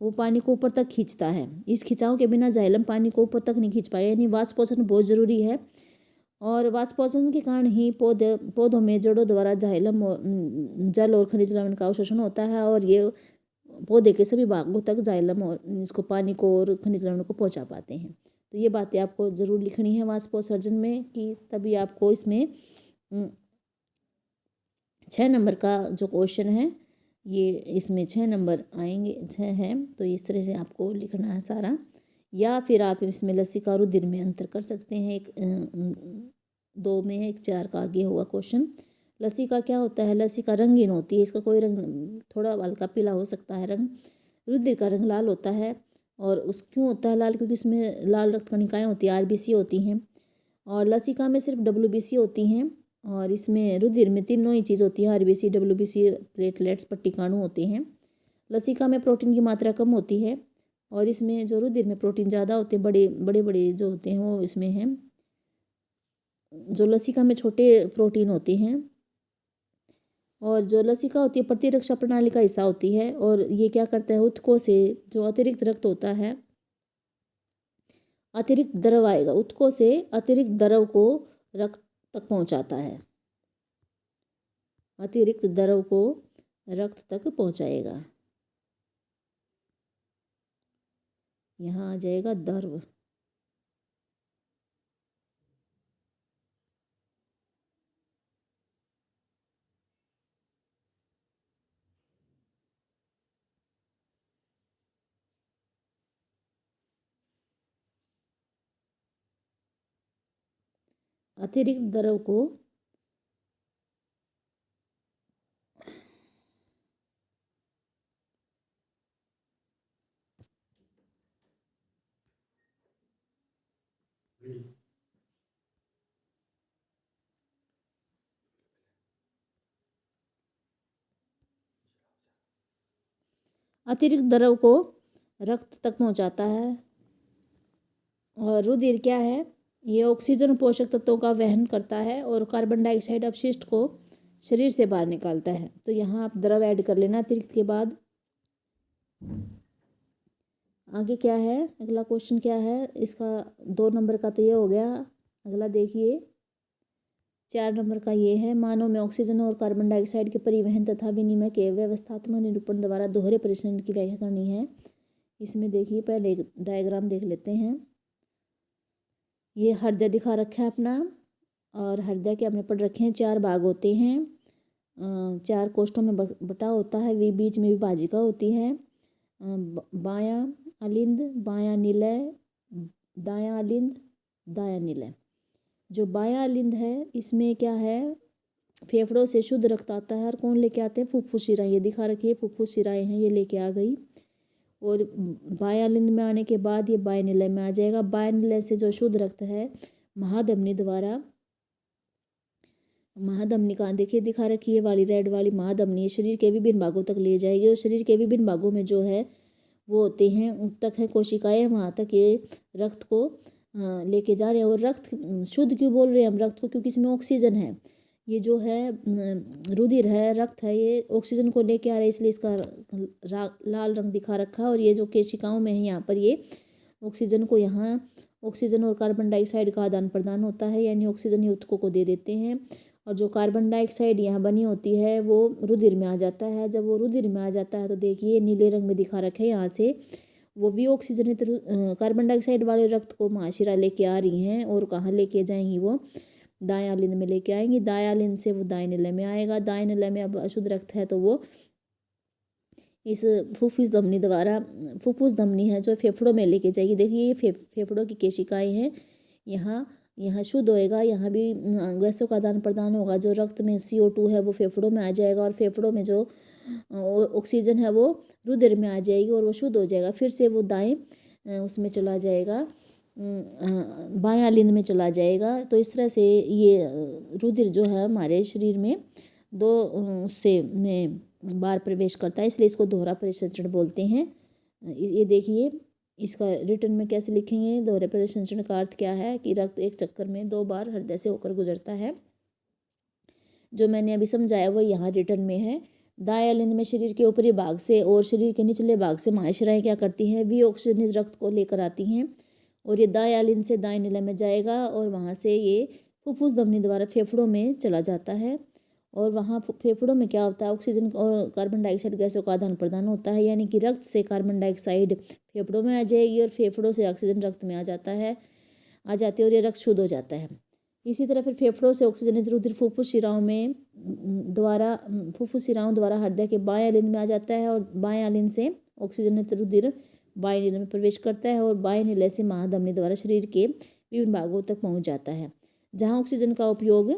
वो पानी को ऊपर तक खींचता है। इस खिंचाव के बिना जाइलम पानी को ऊपर तक नहीं खींच पाएगा, यानी वाष्पोत्सर्जन बहुत जरूरी है। और वाष्पोत्सर्जन के कारण ही पौधों में जड़ों द्वारा जाइलम जल और खनिज लवण का अवशोषण होता है, और ये पौधे के सभी भागों तक जाइलम और इसको पानी को और खनिज लवण को पहुंचा पाते हैं। तो ये बातें आपको जरूर लिखनी है वाष्पोत्सर्जन में, कि तभी आपको इसमें 6 नंबर का जो क्वेश्चन है ये इसमें 6 नंबर आएंगे, 6 है, तो इस तरह से आपको लिखना है सारा। या फिर आप इसमें लसिका और रुधिर में अंतर कर सकते हैं, एक 2 में है, एक 4 का आगे होगा क्वेश्चन। लसिका क्या होता है, लसिका रंगीन होती है, इसका कोई रंग थोड़ा हल्का पीला हो सकता है रंग। रुधिर का रंग लाल होता है, और उस क्यों होता है लाल, क्योंकि इसमें लाल रक्त कणिकाएँ होती हैं, आरबीसी होती हैं। और लसिका में सिर्फ डब्ल्यूबीसी होती हैं, और इसमें रुधिर में तीनों ही चीज़ होती है, आरबीसी, डब्ल्यूबीसी, प्लेटलेट्स, पट्टिकाणु होते हैं। लसिका में प्रोटीन की मात्रा कम होती है, और इसमें जो रुधिर में प्रोटीन ज़्यादा होते हैं, बड़े बड़े जो होते हैं वो इसमें हैं। जो लसिका में छोटे प्रोटीन होते हैं, और जो लसिका होती है प्रतिरक्षा प्रणाली का हिस्सा होती है। और ये क्या करता है, ऊतकों से जो अतिरिक्त रक्त होता है, अतिरिक्त द्रव आएगा, ऊतकों से अतिरिक्त द्रव को रक्त तक पहुंचाता है, अतिरिक्त द्रव को रक्त तक पहुंचाएगा। यहाँ आ जाएगा द्रव। अतिरिक्त द्रव को अतिरिक्त द्रव को रक्त तक पहुंचाता है। और रुधिर क्या है, ये ऑक्सीजन पोषक तत्वों का वहन करता है, और कार्बन डाइऑक्साइड अपशिष्ट को शरीर से बाहर निकालता है। तो यहाँ आप द्रव ऐड कर लेना अतिरिक्त के बाद। आगे क्या है, अगला क्वेश्चन क्या है इसका, 2 नंबर का तो ये हो गया। अगला देखिए 4 नंबर का ये है, मानव में ऑक्सीजन और कार्बन डाइऑक्साइड के परिवहन तथा विनिमय के व्यवस्थात्मक निरूपण द्वारा दोहरे परिसंचरण की व्याख्या करनी है। इसमें देखिए पहले एक डायग्राम देख लेते हैं। ये हृदय दिखा रखा है अपना, और हृदय के हमने पढ़ रखे हैं 4 भाग होते हैं, 4 कोष्ठों में बटा होता है, वे बीच में विभाजिका होती है। बायां अलिंद, बायां निलय, दायां अलिंद, दायां निलय। जो बायां अलिंद है इसमें क्या है, फेफड़ों से शुद्ध रक्त आता है, और कौन लेके आते हैं, फुफ्फुस शिराएं, ये दिखा रखी है फुफ्फुस शिराएं हैं, ये लेके आ गई। और बायां अलिंद में आने के बाद ये बाएं निलय में आ जाएगा। बाएं निलय से जो शुद्ध रक्त है महाधमनी द्वारा महाधमनी कहाँ देखिए दिखा रखी है, वाली रेड वाली महाधमनी शरीर के विभिन्न भागों तक ले जाएगी और शरीर के विभिन्न भागों में जो है वो होते हैं उन तक है कोशिकाएं, वहाँ तक ये रक्त को लेके जा रहे हैं। और रक्त शुद्ध क्यों बोल रहे हैं हम रक्त को, क्योंकि इसमें ऑक्सीजन है। ये जो है रुधिर है, रक्त है, ये ऑक्सीजन को लेके आ रहा है, इसलिए इसका लाल रंग दिखा रखा है। और ये जो कोशिकाओं में है यहाँ पर ये ऑक्सीजन को, यहाँ ऑक्सीजन और कार्बन डाइऑक्साइड का आदान प्रदान होता है, यानी ऑक्सीजन ही ऊतकों को दे देते हैं। और जो कार्बन डाइऑक्साइड यहाँ बनी होती है वो रुधिर में आ जाता है। जब वो रुधिर में आ जाता है तो देखिए नीले रंग में दिखा रखे हैं, यहाँ से वो विऑक्सीजनित कार्बन डाइऑक्साइड वाले रक्त को महाशिरा लेके आ रही हैं। और कहाँ लेके जाएंगी, वो दायां लिंद में लेके आएंगी। दायां लिंद से वो दाएं निलय में आएगा। दाएं निलय में अब अशुद्ध रक्त है तो वो इस फुफ्फुस धमनी द्वारा, फुफ्फुस धमनी है जो फेफड़ों में लेके जाएगी। देखिए ये फेफड़ों की कोशिकाएं हैं, यहाँ शुद्ध होएगा, यहाँ भी गैसों का आदान प्रदान होगा। जो रक्त में CO2 है वो फेफड़ों में आ जाएगा और फेफड़ों में जो ऑक्सीजन है वो रुधिर में आ जाएगी और वो शुद्ध हो जाएगा। फिर से वो दाएं उसमें चला जाएगा, बायां लिंद में चला जाएगा। तो इस तरह से ये रुधिर जो है हमारे शरीर में दो से में बार प्रवेश करता है, इसलिए इसको दोहरा परिसंचरण बोलते हैं। ये देखिए इसका रिटर्न में कैसे लिखेंगे। दोहरे परिसंचरण का अर्थ क्या है कि रक्त एक चक्कर में 2 बार हृदय से होकर गुजरता है। जो मैंने अभी समझाया वो यहाँ रिटर्न में है। दायां लिंद में शरीर के ऊपरी भाग से और शरीर के निचले भाग से महाशिराएं क्या करती हैं, विऑक्सीजनित रक्त को लेकर आती हैं और ये दायां लिंद से दाएं निलय में जाएगा और वहाँ से ये फुफ्फुस धमनी द्वारा फेफड़ों में चला जाता है। और वहाँ फेफड़ों में क्या होता है, ऑक्सीजन और कार्बन डाइऑक्साइड गैसों का आदान प्रदान होता है, यानी कि रक्त से कार्बन डाइऑक्साइड फेफड़ों में आ जाएगी और फेफड़ों से ऑक्सीजन रक्त में आ जाती है और ये रक्त शुद्ध हो जाता है। इसी तरह फिर फेफड़ों से ऑक्सीजनित रुधिर फुफ्फुस शिराओं द्वारा हृदय के बायां लिंद में आ जाता है और बायां लिंद से ऑक्सीजनित रुधिर बाएं निलय में प्रवेश करता है और बाएं निलय से महाधमनी द्वारा शरीर के विभिन्न भागों तक पहुँच जाता है, जहाँ ऑक्सीजन का उपयोग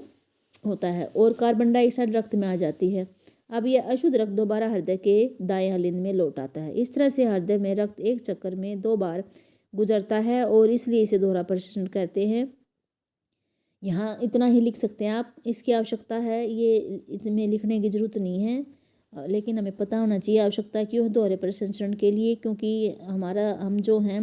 होता है और कार्बन डाइऑक्साइड रक्त में आ जाती है। अब यह अशुद्ध रक्त दोबारा हृदय के दाएं लिंद में लौट आता है। इस तरह से हृदय में रक्त एक चक्कर में 2 बार गुजरता है और इसलिए इसे दोहरा परिसंचरण कहते हैं। यहाँ इतना ही लिख सकते हैं आप, इसकी आवश्यकता है, ये इसमें लिखने की जरूरत नहीं है, लेकिन हमें पता होना चाहिए आवश्यकता क्यों है दोहरे परिसंचरण के लिए, क्योंकि हम जो हैं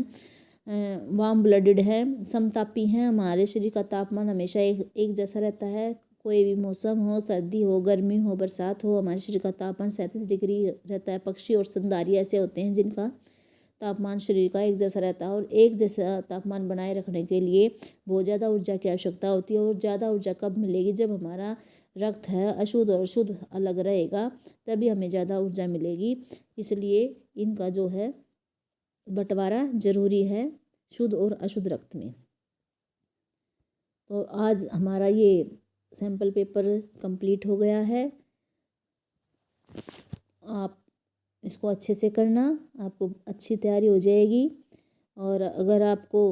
वार्म ब्लडेड हैं, समतापी हैं। हमारे शरीर का तापमान हमेशा एक जैसा रहता है, कोई भी मौसम हो, सर्दी हो, गर्मी हो, बरसात हो, हमारे शरीर का तापमान 37 डिग्री रहता है। पक्षी और स्तनधारी ऐसे होते हैं जिनका तापमान शरीर का एक जैसा रहता है और एक जैसा तापमान बनाए रखने के लिए बहुत ज़्यादा ऊर्जा की आवश्यकता होती है। और ज़्यादा ऊर्जा कब मिलेगी, जब हमारा रक्त है अशुद्ध और शुद्ध अलग रहेगा, तभी हमें ज़्यादा ऊर्जा मिलेगी। इसलिए इनका जो है बंटवारा जरूरी है शुद्ध और अशुद्ध रक्त में। तो आज हमारा ये सैम्पल पेपर कंप्लीट हो गया है। आप इसको अच्छे से करना, आपको अच्छी तैयारी हो जाएगी। और अगर आपको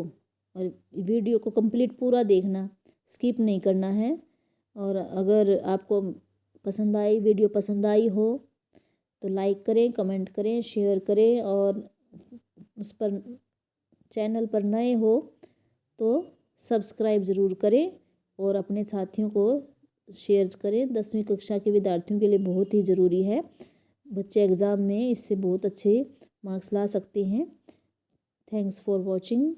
और वीडियो को कंप्लीट पूरा देखना, स्किप नहीं करना है। और अगर आपको वीडियो पसंद आई हो तो लाइक करें, कमेंट करें, शेयर करें और उस पर चैनल पर नए हो तो सब्सक्राइब ज़रूर करें और अपने साथियों को शेयर करें। 10वीं कक्षा के विद्यार्थियों के लिए बहुत ही ज़रूरी है। बच्चे एग्ज़ाम में इससे बहुत अच्छे मार्क्स ला सकते हैं। Thanks for watching.